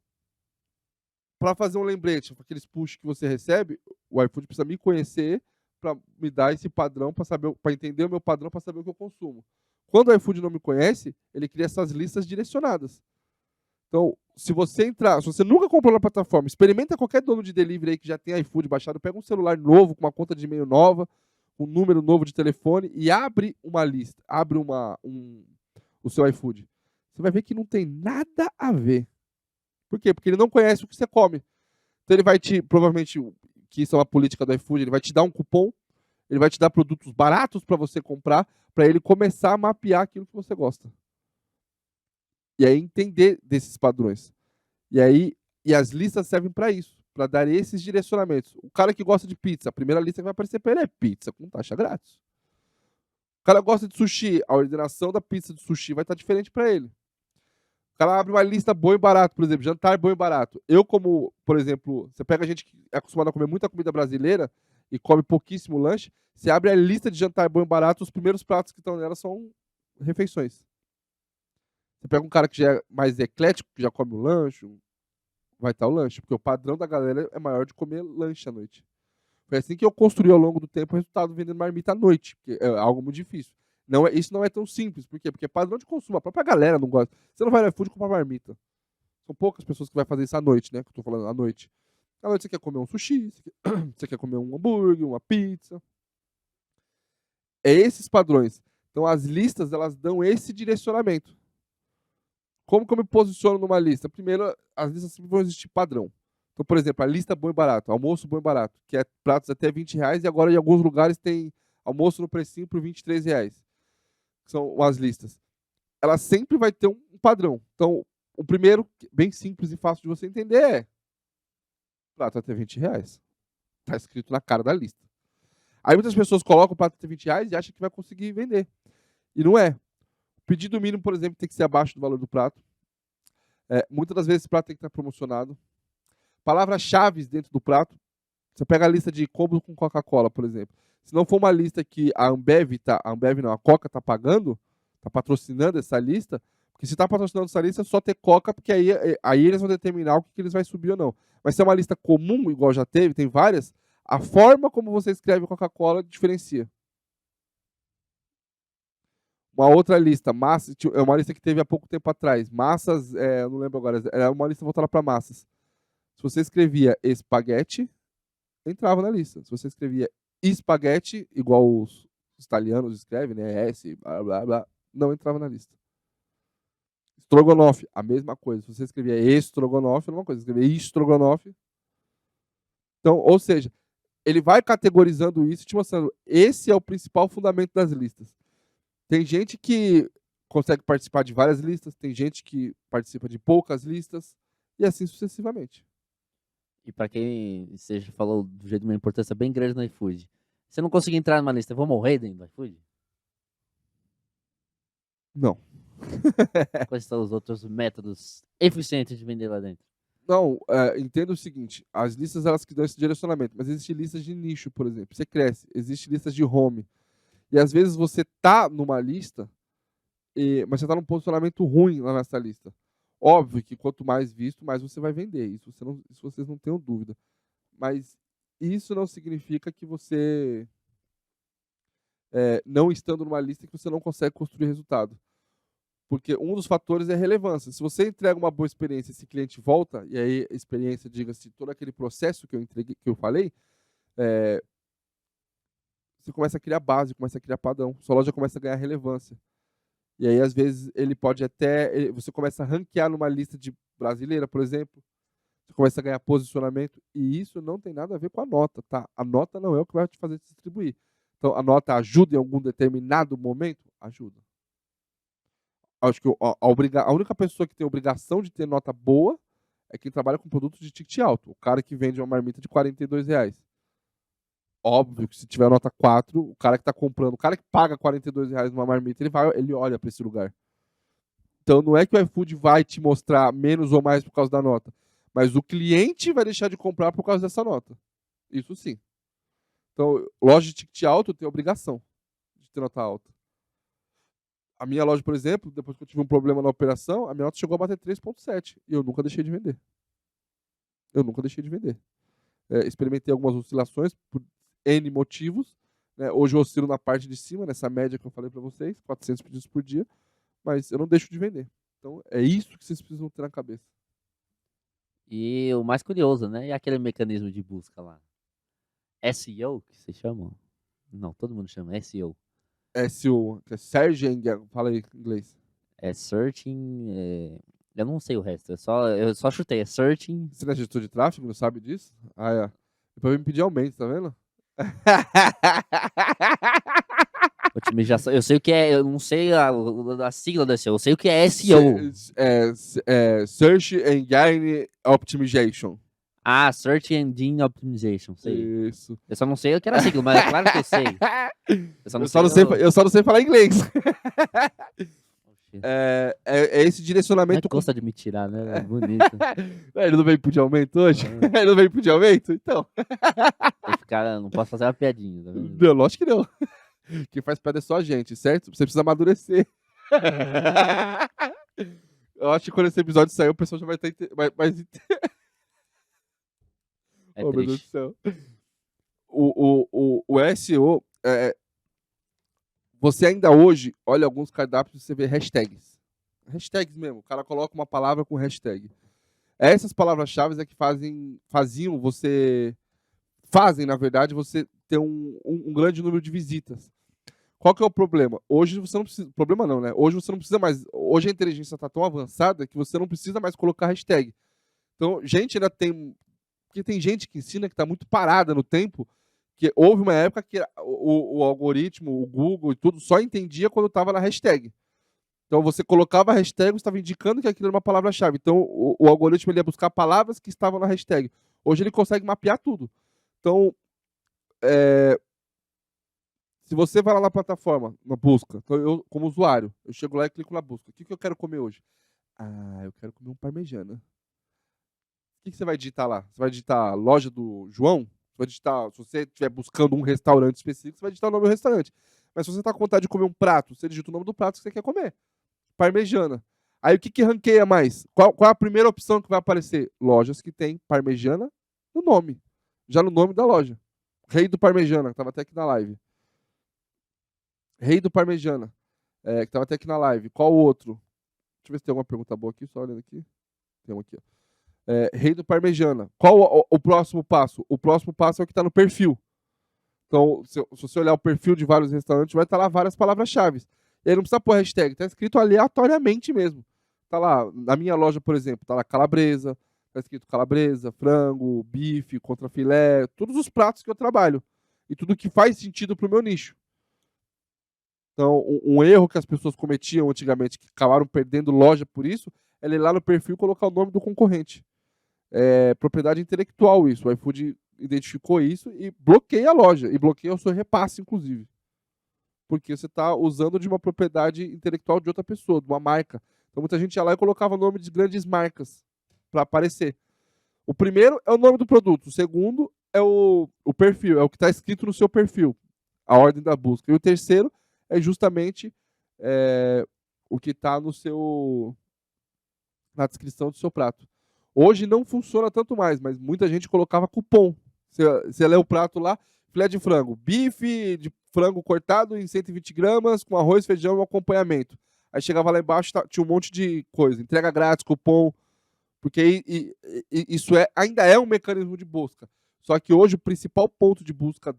para fazer um lembrete, aqueles push que você recebe, o iFood precisa me conhecer para me dar esse padrão, para entender o meu padrão, para saber o que eu consumo. Quando o iFood não me conhece, ele cria essas listas direcionadas. Então, se você nunca comprou na plataforma, experimenta qualquer dono de delivery aí que já tem iFood baixado, pega um celular novo, com uma conta de e-mail nova, um número novo de telefone e abre uma lista, abre o seu iFood. Você vai ver que não tem nada a ver. Por quê? Porque ele não conhece o que você come. Então ele vai provavelmente, que isso é uma política do iFood, ele vai te dar um cupom, ele vai te dar produtos baratos para você comprar, para ele começar a mapear aquilo que você gosta. E aí entender desses padrões. E as listas servem para isso, para dar esses direcionamentos. O cara que gosta de pizza, a primeira lista que vai aparecer para ele é pizza com taxa grátis. O cara gosta de sushi, a ordenação da pizza de sushi vai estar diferente para ele. O cara abre uma lista bom e barato, por exemplo, jantar bom e barato. Eu, como, por exemplo, você pega gente que é acostumada a comer muita comida brasileira e come pouquíssimo lanche, você abre a lista de jantar bom e barato, os primeiros pratos que estão nela são refeições. Você pega um cara que já é mais eclético, que já come o lanche, vai estar o lanche, porque o padrão da galera é maior de comer lanche à noite. Foi assim que eu construí ao longo do tempo o resultado vendendo marmita à noite, porque é algo muito difícil. Isso não é tão simples. Por quê? Porque é padrão de consumo. A própria galera não gosta. Você não vai no iFood comprar marmita. São poucas pessoas que vai fazer isso à noite, né? Que eu tô falando à noite. À noite você quer comer um sushi, você quer comer um hambúrguer, uma pizza. É esses padrões. Então as listas, elas dão esse direcionamento. Como que eu me posiciono numa lista? Primeiro, as listas sempre vão existir padrão. Então, por exemplo, a lista bom e barato, almoço bom e barato, que é pratos até R$20, e agora em alguns lugares tem almoço no precinho por R$23. São as listas. Ela sempre vai ter um padrão. Então, o primeiro, bem simples e fácil de você entender, é prato até R$20. Está escrito na cara da lista. Aí muitas pessoas colocam o prato até R$20 e acham que vai conseguir vender. E não é. O pedido mínimo, por exemplo, tem que ser abaixo do valor do prato. Muitas das vezes esse prato tem que estar promocionado. Palavras-chave dentro do prato. Você pega a lista de combos com Coca-Cola, por exemplo. Se não for uma lista que a Coca está pagando, está patrocinando essa lista, porque se está patrocinando essa lista, é só ter Coca, porque aí eles vão determinar o que eles vai subir ou não. Mas se é uma lista comum, igual já teve, tem várias, a forma como você escreve Coca-Cola diferencia. Uma outra lista, é uma lista que teve há pouco tempo atrás. Massas, eu não lembro agora, era uma lista voltada para massas. Se você escrevia espaguete, entrava na lista. Se você escrevia espaguete, igual os italianos escrevem, né? S, blá, blá, blá, não entrava na lista. Estrogonofe, a mesma coisa. Se você escrevia estrogonofe, a mesma coisa. Se escrevia estrogonofe. Então, ou seja, ele vai categorizando isso e te mostrando. Esse é o principal fundamento das listas. Tem gente que consegue participar de várias listas, tem gente que participa de poucas listas, e assim sucessivamente. E para quem você falou do jeito de uma importância bem grande no iFood, se eu não conseguir entrar numa lista, eu vou morrer dentro do iFood? Não. Quais são os outros métodos eficientes de vender lá dentro? Não, entenda o seguinte, as listas elas que dão esse direcionamento, mas existem listas de nicho, por exemplo. Você cresce, existem listas de home. E às vezes você tá numa lista, mas você tá num posicionamento ruim lá nessa lista. Óbvio que quanto mais visto, mais você vai vender. Isso vocês não tenham dúvida. Mas isso não significa que você, não estando numa lista, que você não consegue construir resultado. Porque um dos fatores é a relevância. Se você entrega uma boa experiência, esse cliente volta, e aí a experiência, diga-se, todo aquele processo que eu entreguei, que eu falei, você começa a criar base, começa a criar padrão. Sua loja começa a ganhar relevância. E aí, às vezes, você começa a ranquear numa lista de brasileira, por exemplo. Você começa a ganhar posicionamento. E isso não tem nada a ver com a nota, tá? A nota não é o que vai te fazer distribuir. Então, a nota ajuda em algum determinado momento? Ajuda. Acho que a única pessoa que tem obrigação de ter nota boa é quem trabalha com produtos de ticket alto. O cara que vende uma marmita de R$42. Óbvio que se tiver nota 4, o cara que está comprando, o cara que paga R$42 numa marmita, ele olha para esse lugar. Então não é que o iFood vai te mostrar menos ou mais por causa da nota, mas o cliente vai deixar de comprar por causa dessa nota. Isso sim. Então, loja de ticket alto tem obrigação de ter nota alta. A minha loja, por exemplo, depois que eu tive um problema na operação, a minha nota chegou a bater 3,7 e eu nunca deixei de vender. Experimentei algumas oscilações por N motivos, né? Hoje eu oscilo na parte de cima, nessa média que eu falei para vocês, 400 pedidos por dia, mas eu não deixo de vender. Então é isso que vocês precisam ter na cabeça. E o mais curioso, né? E aquele mecanismo de busca lá? SEO, que vocês chamam? Não, todo mundo chama SEO. SEO, que é Searching, fala aí em inglês. É searching, eu não sei o resto, eu só chutei, é searching. Você não é gestor de tráfego, não sabe disso? Ah, é. Depois me pedir aumento, tá vendo? Otimização, eu sei o que é, eu não sei a sigla da SEO, eu sei o que é SEO. Search Engine Optimization. Ah, Search Engine Optimization, sei. Isso. Eu só não sei o que era a sigla, mas é claro que eu sei. Eu só não sei falar inglês. É esse direcionamento. Gosta de me tirar, né? É bonito. Ele não veio pedir aumento hoje? Ele não veio pedir aumento? Então. Não posso fazer uma piadinha, tá vendo? Não, lógico que não. Quem faz piada é só a gente, certo? Você precisa amadurecer. Eu acho que quando esse episódio sair, o pessoal já vai estar mais. É Oh, meu Deus do triste. céu. O SEO, você ainda hoje olha alguns cardápios e você vê hashtags. Hashtags mesmo. O cara coloca uma palavra com hashtag. Essas palavras-chave é que faziam você. Fazem, na verdade, você ter um grande número de visitas. Qual que é o problema? Hoje você não precisa. Problema não, né? Hoje você não precisa mais. Hoje a inteligência está tão avançada que você não precisa mais colocar hashtag. Então, gente ainda tem. Porque tem gente que ensina que está muito parada no tempo. Que houve uma época que o algoritmo, o Google e tudo só entendia quando estava na hashtag. Então você colocava a hashtag, você estava indicando que aquilo era uma palavra-chave. Então o algoritmo ele ia buscar palavras que estavam na hashtag. Hoje ele consegue mapear tudo. Então, se você vai lá na plataforma, na busca, então eu, como usuário, eu chego lá e clico na busca. O que eu quero comer hoje? Ah, eu quero comer um parmegiana. O que você vai digitar lá? Você vai digitar loja do João? Você vai digitar, se você estiver buscando um restaurante específico, você vai digitar o nome do restaurante. Mas se você está com vontade de comer um prato, você digita o nome do prato que você quer comer. Parmegiana. Aí o que ranqueia mais? Qual é a primeira opção que vai aparecer? Lojas que tem parmegiana no nome. Já no nome da loja. Rei do Parmegiana, que estava até aqui na live. Rei do Parmegiana, que estava até aqui na live. Qual o outro? Deixa eu ver se tem alguma pergunta boa aqui, só olhando aqui. Tem uma aqui, ó. Rei do Parmegiana. Qual o próximo passo? O próximo passo é o que está no perfil. Então, se você olhar o perfil de vários restaurantes, vai estar lá várias palavras-chave. E aí não precisa pôr hashtag, está escrito aleatoriamente mesmo. Tá lá, na minha loja, por exemplo, tá lá calabresa, tá escrito calabresa, frango, bife, contrafilé, todos os pratos que eu trabalho. E tudo que faz sentido pro meu nicho. Então, um erro que as pessoas cometiam antigamente, que acabaram perdendo loja por isso, é ir lá no perfil e colocar o nome do concorrente. É propriedade intelectual isso. O iFood identificou isso e bloqueia a loja. E bloqueia o seu repasse, inclusive. Porque você está usando de uma propriedade intelectual de outra pessoa, de uma marca. Então muita gente ia lá e colocava o nome de grandes marcas para aparecer. O primeiro é o nome do produto. O segundo é o perfil, é o que está escrito no seu perfil, a ordem da busca. E o terceiro é justamente o que está na descrição do seu prato. Hoje não funciona tanto mais, mas muita gente colocava cupom. Você lê o prato lá, filé de frango, bife de frango cortado em 120 gramas, com arroz, feijão e um acompanhamento. Aí chegava lá embaixo, tinha um monte de coisa, entrega grátis, cupom, porque isso ainda é um mecanismo de busca. Só que hoje o principal ponto de busca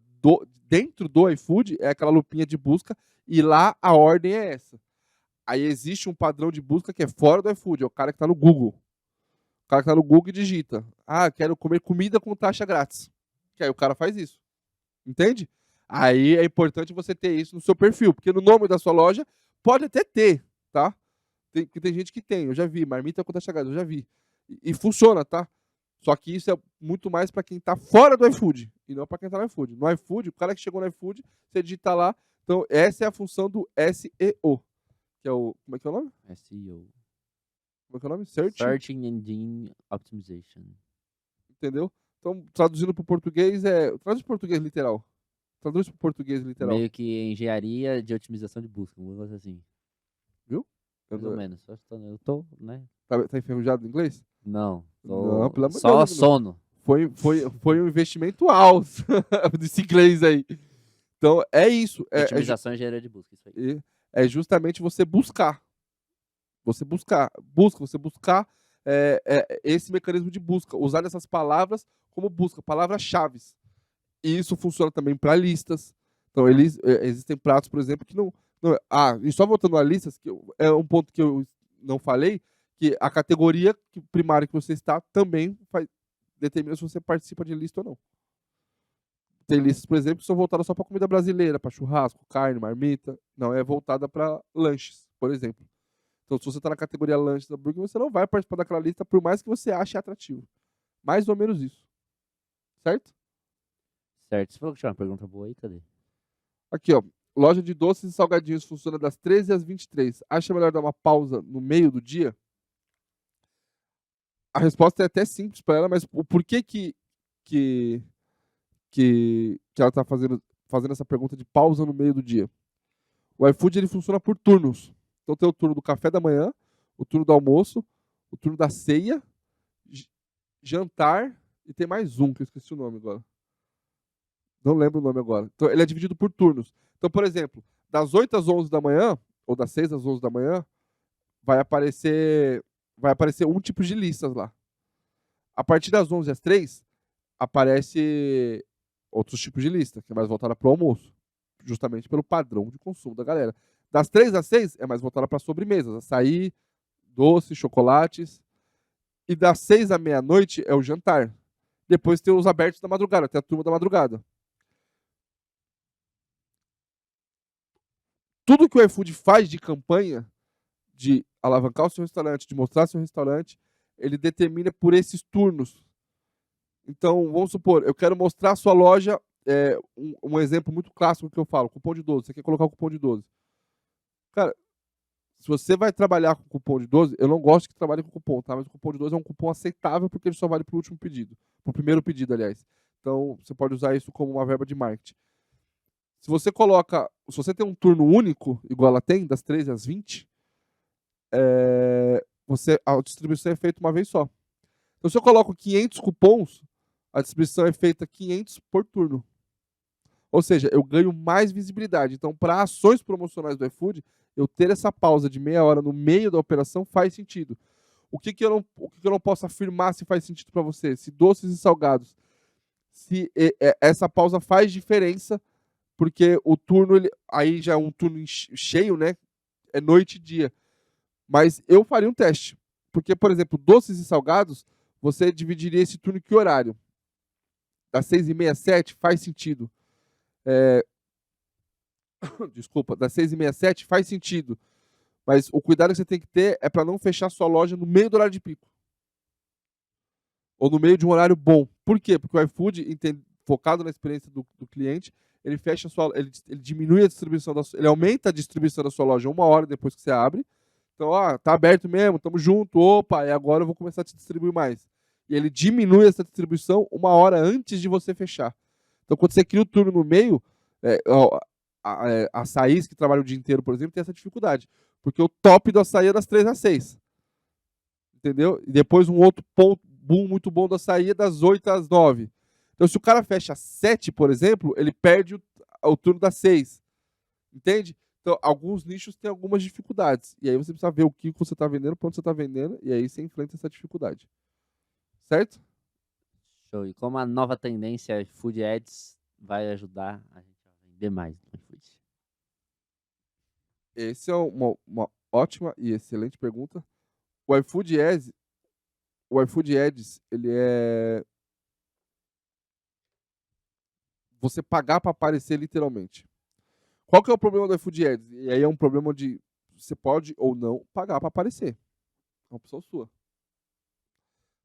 dentro do iFood é aquela lupinha de busca, e lá a ordem é essa. Aí existe um padrão de busca que é fora do iFood, é o cara que está no Google. O cara que tá no Google e digita: ah, quero comer comida com taxa grátis. Que aí o cara faz isso. Entende? Aí é importante você ter isso no seu perfil, porque no nome da sua loja pode até ter, tá? Porque tem gente que tem, eu já vi, marmita com taxa grátis, eu já vi. E funciona, tá? Só que isso é muito mais para quem tá fora do iFood e não para quem tá no iFood. No iFood, o cara que chegou no iFood, você digita lá. Então, essa é a função do SEO, que é o. Como é que é o nome? SEO. Como é que é o nome? Search Engine Optimization. Entendeu? Então, traduzindo para o português, traduz para o português literal. Traduz para o português literal. Meio que engenharia de otimização de busca, um negócio assim. Viu? Mais ou menos. Eu tô, né? Tá enferrujado no inglês? Não. Não, pelo amor de Só Deus. sono. Foi um investimento alto desse inglês aí. Então, é isso. Otimização e engenharia de busca, isso aí. É justamente você buscar. Você buscar esse mecanismo de busca. Usar essas palavras como busca, palavras-chave. E isso funciona também para listas. Então, existem pratos, por exemplo, que não. E só voltando a listas, que é um ponto que eu não falei, que a categoria primária que você está também determina se você participa de lista ou não. Tem listas, por exemplo, que são voltadas só para comida brasileira, para churrasco, carne, marmita. Não, é voltada para lanches, por exemplo. Então, se você está na categoria lanches da Burger, você não vai participar daquela lista, por mais que você ache atrativo. Mais ou menos isso. Certo? Certo. Você falou que tinha uma pergunta boa aí, cadê? Aqui, ó. Loja de doces e salgadinhos funciona das 13 às 23. Acha melhor dar uma pausa no meio do dia? A resposta é até simples para ela, mas o porquê que ela está fazendo essa pergunta de pausa no meio do dia? O iFood ele funciona por turnos. Então tem o turno do café da manhã, o turno do almoço, o turno da ceia, jantar, e tem mais um, que eu esqueci o nome agora. Não lembro o nome agora. Então ele é dividido por turnos. Então, por exemplo, das 8 às 11 da manhã, ou das 6 às 11 da manhã, vai aparecer um tipo de listas lá. A partir das 11 às 3, aparece outros tipos de lista, que é mais voltada para o almoço, justamente pelo padrão de consumo da galera. Das 3 às 6 é mais voltada para sobremesas, açaí, doces, chocolates. E das 6 à meia-noite é o jantar. Depois tem os abertos da madrugada, tem a turma da madrugada. Tudo que o iFood faz de campanha, de alavancar o seu restaurante, de mostrar seu restaurante, ele determina por esses turnos. Então, vamos supor, eu quero mostrar a sua loja, um exemplo muito clássico que eu falo, cupom de 12. Você quer colocar o cupom de 12. Cara, se você vai trabalhar com cupom de 12, eu não gosto que trabalhe com cupom, tá? Mas o cupom de 12 é um cupom aceitável porque ele só vale para o último pedido. Para o primeiro pedido, aliás. Então, você pode usar isso como uma verba de marketing. Se você tem um turno único, igual ela tem, das 13 às 20, a distribuição é feita uma vez só. Então, se eu coloco 500 cupons, a distribuição é feita 500 por turno. Ou seja, eu ganho mais visibilidade. Então, para ações promocionais do iFood, eu ter essa pausa de meia hora no meio da operação faz sentido. O que eu não posso afirmar se faz sentido para você? Se doces e salgados, se essa pausa faz diferença, porque o turno, aí já é um turno cheio, né? É noite e dia. Mas eu faria um teste. Porque, por exemplo, doces e salgados, você dividiria esse turno em que horário? Das 6h30 às 7 faz sentido. Desculpa, das 6h30 às 7 faz sentido. Mas o cuidado que você tem que ter é para não fechar sua loja no meio do horário de pico. Ou no meio de um horário bom. Por quê? Porque o iFood, focado na experiência do cliente, ele fecha ele diminui a distribuição ele aumenta a distribuição da sua loja 1 hora depois que você abre. Então, tá aberto mesmo, tamo junto, opa, e agora eu vou começar a te distribuir mais. E ele diminui essa distribuição 1 hora antes de você fechar. Então, quando você cria o turno no meio, açaís que trabalham o dia inteiro, por exemplo, tem essa dificuldade. Porque o top do açaí é das 3 às 6. Entendeu? E depois um outro boom muito bom do açaí é das 8 às 9. Então, se o cara fecha às 7, por exemplo, ele perde o turno das 6. Entende? Então, alguns nichos têm algumas dificuldades. E aí você precisa ver o que você está vendendo, para onde você está vendendo, e aí você enfrenta essa dificuldade. Certo? Show. E como a nova tendência Food Ads vai ajudar a gente a vender mais no iFood? Essa é uma ótima e excelente pergunta. O iFood Ads, ele é você pagar para aparecer literalmente. Qual que é o problema do iFood Ads? E aí é um problema de você pode ou não pagar para aparecer. É uma opção sua.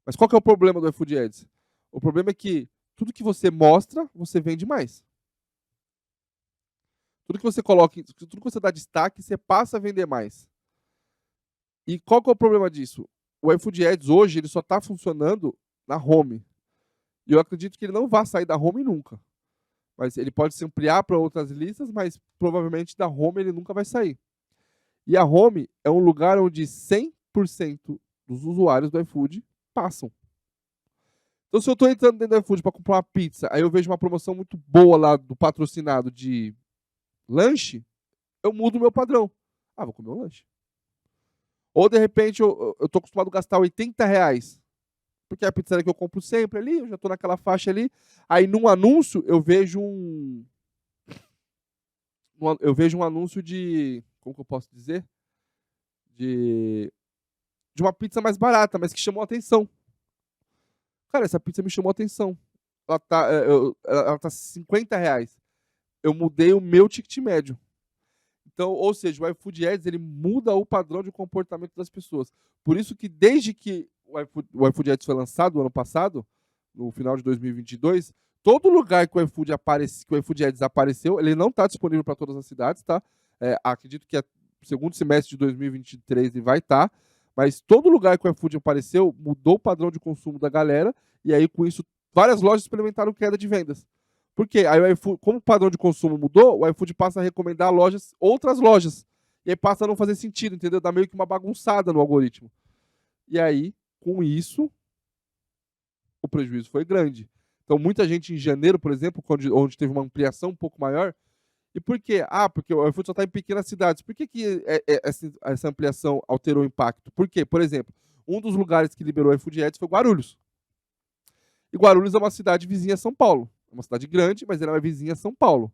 Mas qual que é o problema do iFood Ads? O problema é que tudo que você mostra, você vende mais. Tudo que você coloca, tudo que você dá destaque, você passa a vender mais. E qual que é o problema disso? O iFood Ads hoje ele só está funcionando na home. E eu acredito que ele não vai sair da home nunca. Mas ele pode se ampliar para outras listas, mas provavelmente da home ele nunca vai sair. E a home é um lugar onde 100% dos usuários do iFood passam. Então, se eu estou entrando dentro do iFood para comprar uma pizza, aí eu vejo uma promoção muito boa lá do patrocinado de lanche, eu mudo o meu padrão. Vou comer um lanche. Ou, de repente, eu estou acostumado a gastar R$80, porque é a pizzaria que eu compro sempre ali, eu já estou naquela faixa ali. Aí, num anúncio, eu vejo um anúncio de... Como que eu posso dizer? De uma pizza mais barata, mas que chamou a atenção. Cara, essa pizza me chamou a atenção. Ela tá R$50. Eu mudei o meu ticket médio. Então, ou seja, o iFood Ads ele muda o padrão de comportamento das pessoas. Por isso que desde que o iFood Ads foi lançado no ano passado, no final de 2022, todo lugar que o iFood Ads apareceu, ele não está disponível para todas as cidades, tá? Acredito que no segundo semestre de 2023 ele vai estar, mas todo lugar que o iFood apareceu mudou o padrão de consumo da galera, e aí com isso várias lojas experimentaram queda de vendas. Por quê? Aí o iFood, como o padrão de consumo mudou, o iFood passa a recomendar outras lojas. E aí passa a não fazer sentido, entendeu? Dá meio que uma bagunçada no algoritmo. E aí, com isso, o prejuízo foi grande. Então, muita gente em janeiro, por exemplo, onde teve uma ampliação um pouco maior. E por quê? Porque o iFood só está em pequenas cidades. Por que essa ampliação alterou o impacto? Por quê? Por exemplo, um dos lugares que liberou o iFood Ads foi Guarulhos. E Guarulhos é uma cidade vizinha a São Paulo. É uma cidade grande, mas ela é vizinha a São Paulo.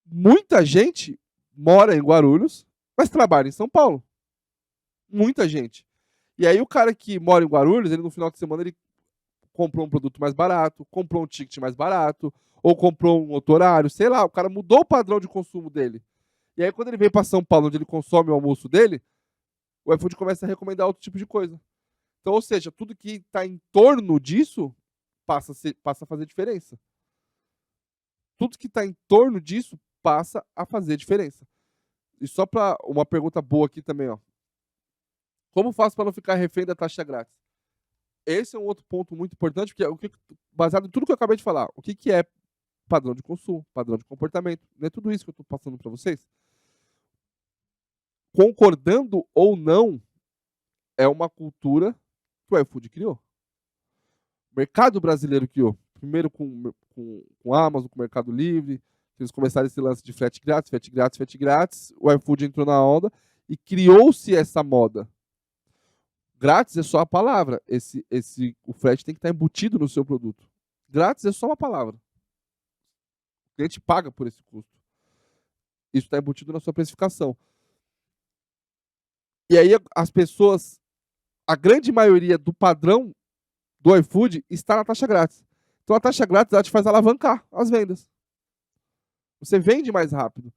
Muita gente mora em Guarulhos, mas trabalha em São Paulo. Muita gente. E aí o cara que mora em Guarulhos, ele no final de semana, ele comprou um produto mais barato, comprou um ticket mais barato, ou comprou um outro horário, sei lá, o cara mudou o padrão de consumo dele. E aí quando ele vem para São Paulo, onde ele consome o almoço dele, o iFood começa a recomendar outro tipo de coisa. Então, ou seja, tudo que está em torno disso passa a fazer diferença. Tudo que está em torno disso passa a fazer diferença. E só para uma pergunta boa aqui também, ó. Como faço para não ficar refém da taxa grátis? Esse é um outro ponto muito importante, porque baseado em tudo que eu acabei de falar, o que é padrão de consumo, padrão de comportamento, não é tudo isso que eu estou passando para vocês? Concordando ou não, é uma cultura que o iFood criou. O mercado brasileiro criou. Primeiro com a Amazon, com o Mercado Livre, eles começaram esse lance de frete grátis, frete grátis, frete grátis, o iFood entrou na onda e criou-se essa moda. Grátis é só a palavra. O frete tem que estar embutido no seu produto. Grátis é só uma palavra. O cliente paga por esse custo. Isso está embutido na sua precificação. E aí as pessoas, a grande maioria do padrão do iFood está na taxa grátis. Então a taxa grátis ela te faz alavancar as vendas. Você vende mais rápido.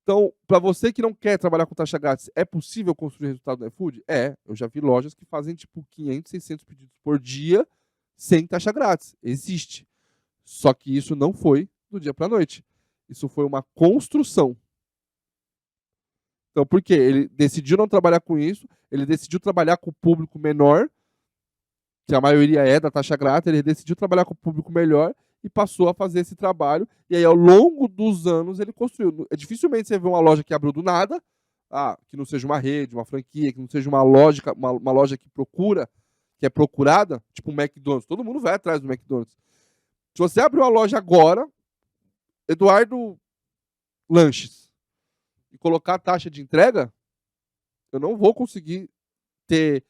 Então, para você que não quer trabalhar com taxa grátis, é possível construir resultado no iFood? É. Eu já vi lojas que fazem tipo 500, 600 pedidos por dia sem taxa grátis. Existe. Só que isso não foi do dia para a noite. Isso foi uma construção. Então, por quê? Ele decidiu não trabalhar com isso, ele decidiu trabalhar com o público menor, que a maioria é da taxa grátis, ele decidiu trabalhar com o público melhor e passou a fazer esse trabalho. E aí, ao longo dos anos, ele construiu. Dificilmente você vê uma loja que abriu do nada, que não seja uma rede, uma franquia, que não seja uma loja que procura, que é procurada, tipo um McDonald's. Todo mundo vai atrás do McDonald's. Se você abrir uma loja agora, Eduardo Lanches, e colocar a taxa de entrega, eu não vou conseguir ter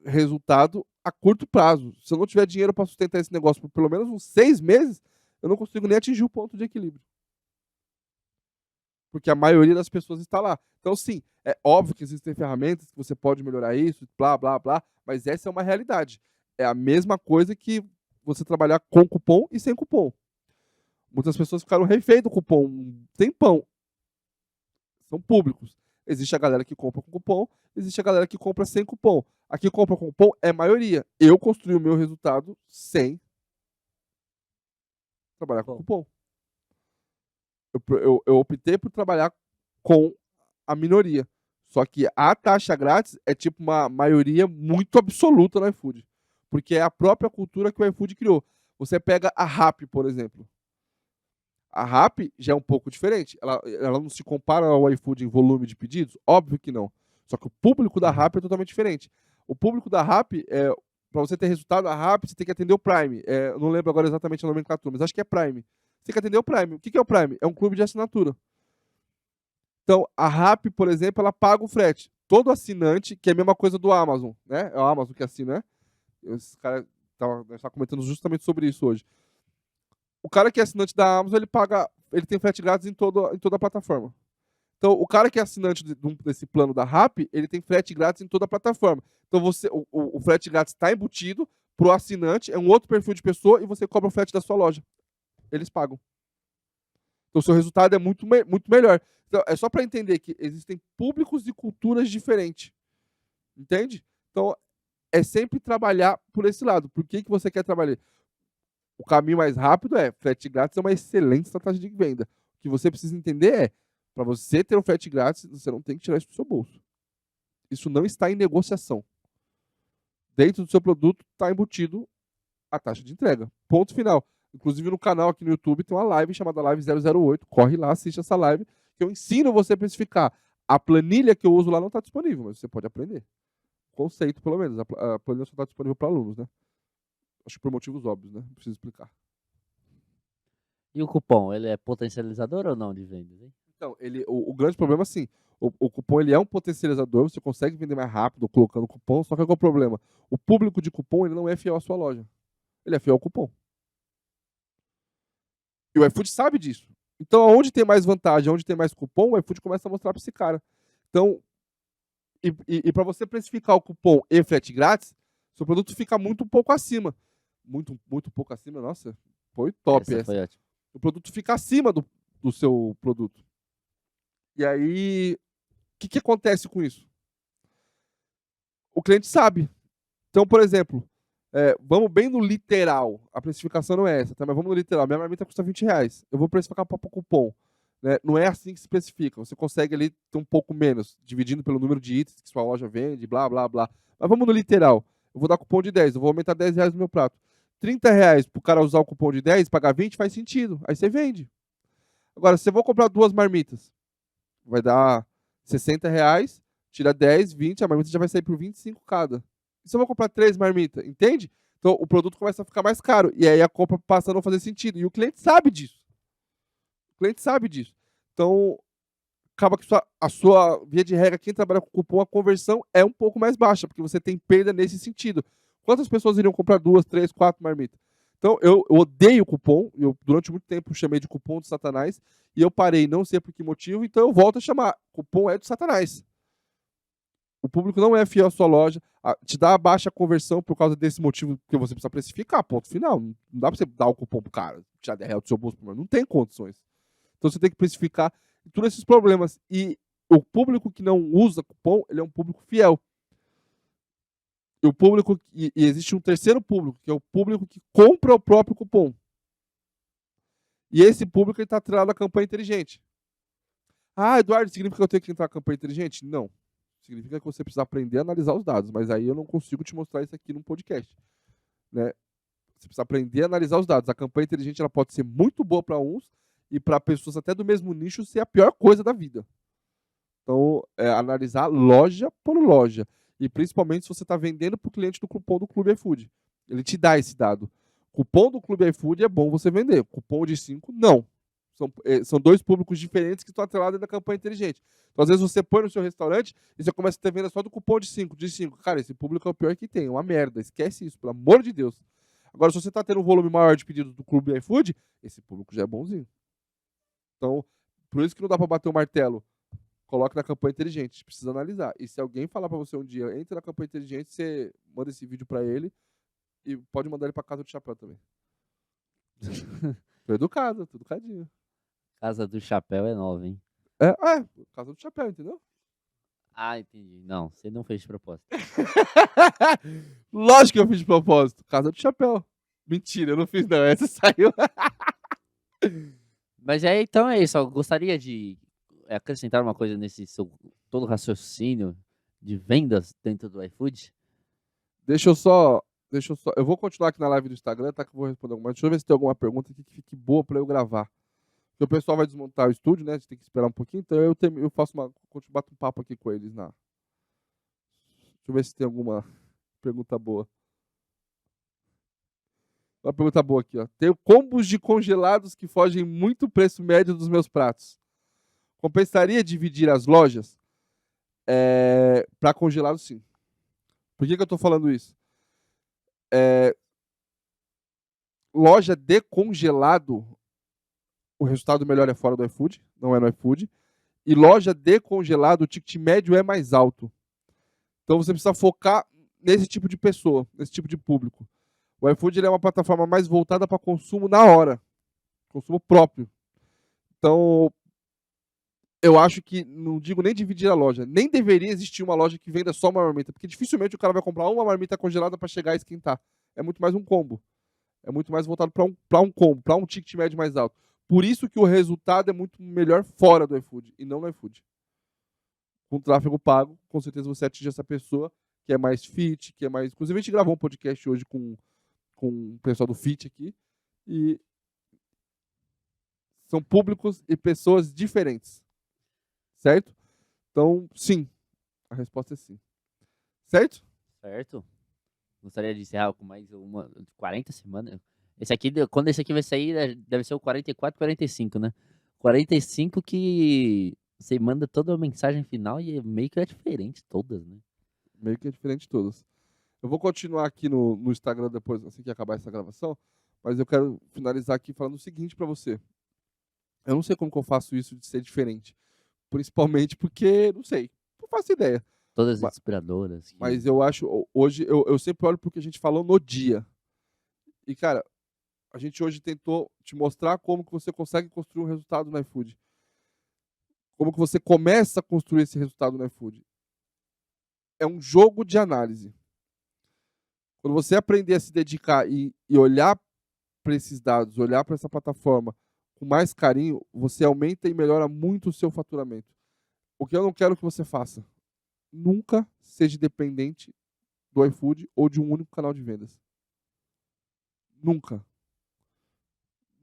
resultado a curto prazo. Se eu não tiver dinheiro para sustentar esse negócio por pelo menos uns 6 meses, eu não consigo nem atingir o ponto de equilíbrio. Porque a maioria das pessoas está lá. Então, sim, é óbvio que existem ferramentas que você pode melhorar isso, blá, blá, blá, mas essa é uma realidade. É a mesma coisa que você trabalhar com cupom e sem cupom. Muitas pessoas ficaram refém do cupom um tempão. São públicos. Existe a galera que compra com cupom, existe a galera que compra sem cupom. A que compra com cupom é a maioria. Eu construí o meu resultado sem trabalhar com cupom. Eu optei por trabalhar com a minoria. Só que a taxa grátis é tipo uma maioria muito absoluta no iFood. Porque é a própria cultura que o iFood criou. Você pega a Rappi, por exemplo. A Rappi já é um pouco diferente. Ela não se compara ao iFood em volume de pedidos? Óbvio que não. Só que o público da Rappi é totalmente diferente. O público da Rappi, para você ter resultado da Rappi, você tem que atender o Prime. Eu não lembro agora exatamente a nomenclatura, mas acho que é Prime. Você tem que atender o Prime. O que é o Prime? É um clube de assinatura. Então, a Rappi, por exemplo, ela paga o frete. Todo assinante, que é a mesma coisa do Amazon, né? É o Amazon que assina, né? Esse cara está comentando justamente sobre isso hoje. O cara que é assinante da Amazon, ele tem frete grátis em toda a plataforma. Então, o cara que é assinante desse plano da Rappi, ele tem frete grátis em toda a plataforma. Então, o frete grátis está embutido para o assinante, é um outro perfil de pessoa e você cobra o frete da sua loja. Eles pagam. Então, o seu resultado é muito melhor. Então, é só para entender que existem públicos e culturas diferentes. Entende? Então, é sempre trabalhar por esse lado. Por que você quer trabalhar? O caminho mais rápido frete grátis é uma excelente estratégia de venda. O que você precisa entender para você ter um frete grátis, você não tem que tirar isso do seu bolso. Isso não está em negociação. Dentro do seu produto está embutido a taxa de entrega. Ponto final. Inclusive no canal aqui no YouTube tem uma live chamada Live 008. Corre lá, assiste essa live, que eu ensino você a precificar. A planilha que eu uso lá não está disponível, mas você pode aprender. Conceito, pelo menos. A planilha só está disponível para alunos, né? Acho que por motivos óbvios, né? Não preciso explicar. E o cupom, ele é potencializador ou não de vendas, hein? Então, o grande problema, assim, o cupom ele é um potencializador, você consegue vender mais rápido colocando cupom, só que qual é o problema? O público de cupom ele não é fiel à sua loja. Ele é fiel ao cupom. E o iFood sabe disso. Então, onde tem mais vantagem, onde tem mais cupom, o iFood começa a mostrar para esse cara. Então, e para você precificar o cupom e frete grátis, seu produto fica muito pouco acima. Muito pouco acima, nossa, foi top essa. Foi ótimo. O produto fica acima do seu produto. E aí, o que acontece com isso? O cliente sabe. Então, por exemplo, vamos bem no literal. A precificação não é essa, tá? Mas vamos no literal. Minha marmita custa R$20. Eu vou precificar para o cupom. Né? Não é assim que se especifica. Você consegue ali ter um pouco menos, dividindo pelo número de itens que sua loja vende, blá, blá, blá. Mas vamos no literal. Eu vou dar cupom de 10. Eu vou aumentar R$10 no meu prato. R$30 para o cara usar o cupom de 10, pagar 20, faz sentido. Aí você vende. Agora, se eu vou comprar 2 marmitas, vai dar R$60, tira 10, 20, a marmita já vai sair por 25 cada. E se eu vou comprar 3 marmitas, entende? Então o produto começa a ficar mais caro. E aí a compra passa a não fazer sentido. E o cliente sabe disso. O cliente sabe disso. Então, acaba que a sua via de regra, quem trabalha com cupom, a conversão é um pouco mais baixa, porque você tem perda nesse sentido. Quantas pessoas iriam comprar 2, 3, 4 marmitas? Então, eu odeio cupom. Eu, durante muito tempo, chamei de cupom de Satanás. E eu parei, não sei por que motivo, então eu volto a chamar. Cupom é de Satanás. O público não é fiel à sua loja, te dá a baixa conversão por causa desse motivo que você precisa precificar, ponto final. Não dá pra você dar o cupom pro cara, tirar R$10 do seu bolso, não tem condições. Então você tem que precificar todos esses problemas. E o público que não usa cupom, ele é um público fiel. E o público, e existe um terceiro público, que é o público que compra o próprio cupom. E esse público está atrelado à campanha inteligente. Ah, Eduardo, significa que eu tenho que entrar na campanha inteligente? Não. Significa que você precisa aprender a analisar os dados, mas aí eu não consigo te mostrar isso aqui num podcast. Né? Você precisa aprender a analisar os dados. A campanha inteligente ela pode ser muito boa para uns e para pessoas até do mesmo nicho ser a pior coisa da vida. Então, analisar loja por loja. E principalmente se você está vendendo para o cliente do cupom do Clube iFood. Ele te dá esse dado. Cupom do Clube iFood é bom você vender. Cupom de 5, não. São dois públicos diferentes que estão atrelados na campanha inteligente. Então, às vezes, você põe no seu restaurante e você começa a ter venda só do cupom de 5, de 5. Cara, esse público é o pior que tem. É uma merda. Esquece isso, pelo amor de Deus. Agora, se você está tendo um volume maior de pedidos do Clube iFood, esse público já é bonzinho. Então, por isso que não dá para bater o martelo. Coloque na campanha inteligente. A gente precisa analisar. E se alguém falar para você um dia, entre na campanha inteligente, você manda esse vídeo para ele e pode mandar ele para Casa do Chapéu também. Tô educado, tô educadinho. Casa do Chapéu é nova, hein? Casa do Chapéu, entendeu? Ah, entendi. Não, você não fez de propósito. Lógico que eu fiz de propósito. Casa do Chapéu. Mentira, eu não fiz não. Essa saiu. Mas então é isso. Eu gostaria de acrescentar uma coisa nesse seu todo raciocínio de vendas dentro do iFood. Deixa eu só. Eu vou continuar aqui na live do Instagram, tá? Que eu vou responder alguma. Deixa eu ver se tem alguma pergunta aqui que fique boa para eu gravar. Porque o pessoal vai desmontar o estúdio, né? A gente tem que esperar um pouquinho. Então eu faço bato um papo aqui com eles Deixa eu ver se tem alguma pergunta boa. Uma pergunta boa aqui, ó. Tenho combos de congelados que fogem muito o preço médio dos meus pratos. Compensaria dividir as lojas? Para congelado, sim. Por que eu estou falando isso? Loja de congelado, o resultado melhor é fora do iFood, não é no iFood. E loja de congelado, o ticket médio é mais alto. Então você precisa focar nesse tipo de pessoa, nesse tipo de público. O iFood ele é uma plataforma mais voltada para consumo na hora, consumo próprio. Então, eu acho que, não digo nem dividir a loja, nem deveria existir uma loja que venda só uma marmita, porque dificilmente o cara vai comprar uma marmita congelada para chegar e esquentar. É muito mais um combo. É muito mais voltado para um combo, para um ticket médio mais alto. Por isso que o resultado é muito melhor fora do iFood e não no iFood. Com tráfego pago, com certeza você atinge essa pessoa que é mais fit, que é mais... Inclusive, a gente gravou um podcast hoje com o pessoal do fit aqui. E são públicos e pessoas diferentes. certo? Então, sim. A resposta é sim. Certo? Certo. Gostaria de encerrar com mais uma 40 semanas. Quando esse aqui vai sair, deve ser o 44, 45, né? 45 que você manda toda a mensagem final e meio que é diferente todas, né? Meio que é diferente de todas. Eu vou continuar aqui no Instagram depois, assim que acabar essa gravação, mas eu quero finalizar aqui falando o seguinte pra você. Eu não sei como que eu faço isso de ser diferente. Principalmente porque, não sei, não faço ideia. Todas Ma- inspiradoras. Mas eu acho, hoje, eu sempre olho porque a gente falou no dia. E, cara, a gente hoje tentou te mostrar como que você consegue construir um resultado no iFood. Como que você começa a construir esse resultado no iFood. É um jogo de análise. Quando você aprender a se dedicar e olhar para esses dados, olhar para essa plataforma com mais carinho, você aumenta e melhora muito o seu faturamento. O que eu não quero que você faça? Nunca seja dependente do iFood ou de um único canal de vendas. Nunca.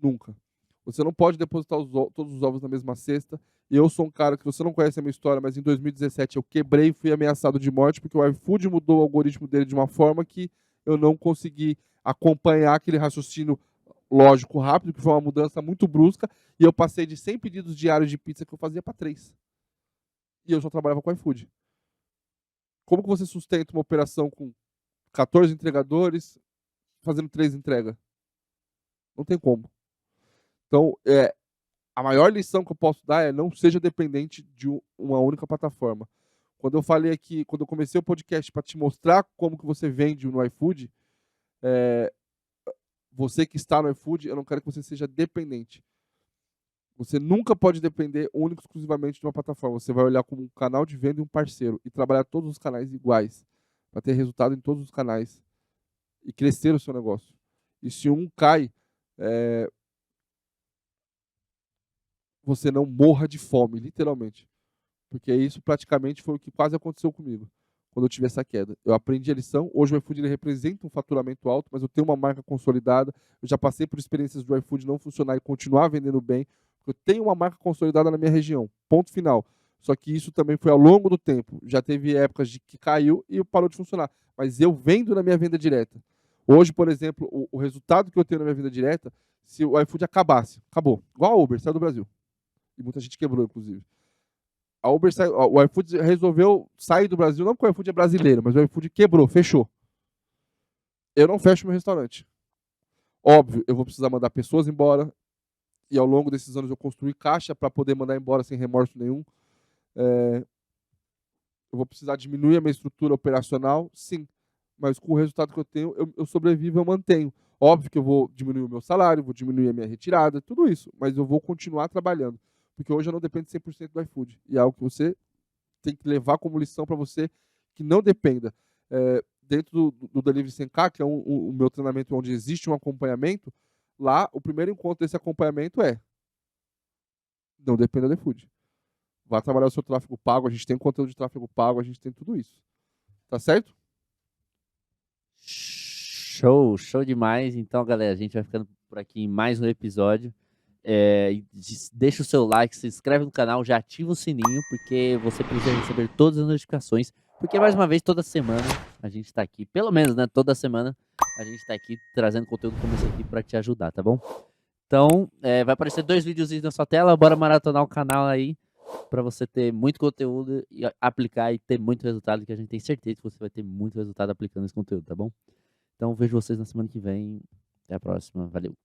Nunca. Você não pode depositar todos os ovos na mesma cesta. E eu sou um cara que você não conhece a minha história, mas em 2017 eu quebrei e fui ameaçado de morte porque o iFood mudou o algoritmo dele de uma forma que eu não consegui acompanhar aquele raciocínio lógico rápido, que foi uma mudança muito brusca, e eu passei de 100 pedidos diários de pizza que eu fazia para 3. E eu só trabalhava com iFood. Como que você sustenta uma operação com 14 entregadores fazendo 3 entregas? Não tem como. Então, a maior lição que eu posso dar é não seja dependente de uma única plataforma. Quando eu falei aqui, quando eu comecei o podcast para te mostrar como que você vende no iFood, você que está no iFood, eu não quero que você seja dependente. Você nunca pode depender único e exclusivamente de uma plataforma. Você vai olhar como um canal de venda e um parceiro e trabalhar todos os canais iguais para ter resultado em todos os canais e crescer o seu negócio. E se um cai, você não morra de fome, literalmente. Porque isso praticamente foi o que quase aconteceu comigo quando eu tive essa queda. Eu aprendi a lição. Hoje o iFood ele representa um faturamento alto, mas eu tenho uma marca consolidada. Eu já passei por experiências do iFood não funcionar e continuar vendendo bem. Eu tenho uma marca consolidada na minha região. Ponto final. Só que isso também foi ao longo do tempo. Já teve épocas de que caiu e parou de funcionar. Mas eu vendo na minha venda direta. Hoje, por exemplo, o resultado que eu tenho na minha venda direta, se o iFood acabasse, acabou. Igual a Uber, saiu do Brasil. E muita gente quebrou, inclusive. O iFood resolveu sair do Brasil, não porque o iFood é brasileiro, mas o iFood quebrou, fechou. Eu não fecho meu restaurante. Óbvio, eu vou precisar mandar pessoas embora, e ao longo desses anos eu construí caixa para poder mandar embora sem remorso nenhum. Eu vou precisar diminuir a minha estrutura operacional, sim, mas com o resultado que eu tenho, eu sobrevivo, eu mantenho. Óbvio que eu vou diminuir o meu salário, vou diminuir a minha retirada, tudo isso, mas eu vou continuar trabalhando, porque hoje eu não dependo 100% do iFood, e é algo que você tem que levar como lição para você que não dependa. Dentro do Delivery 100K, que é o meu treinamento onde existe um acompanhamento, lá o primeiro encontro desse acompanhamento é não dependa do iFood. Vá trabalhar o seu tráfego pago, a gente tem conteúdo de tráfego pago, a gente tem tudo isso. Tá certo? Show, show demais. Então, galera, a gente vai ficando por aqui em mais um episódio. Deixa o seu like, se inscreve no canal, já ativa o sininho, porque você precisa receber todas as notificações. Porque, mais uma vez, toda semana a gente está aqui, pelo menos, né? Toda semana a gente está aqui trazendo conteúdo como esse aqui para te ajudar, tá bom? Então, vai aparecer 2 videozinhos na sua tela. Bora maratonar o canal aí para você ter muito conteúdo e aplicar e ter muito resultado, que a gente tem certeza que você vai ter muito resultado aplicando esse conteúdo, tá bom? Então, vejo vocês na semana que vem. Até a próxima. Valeu.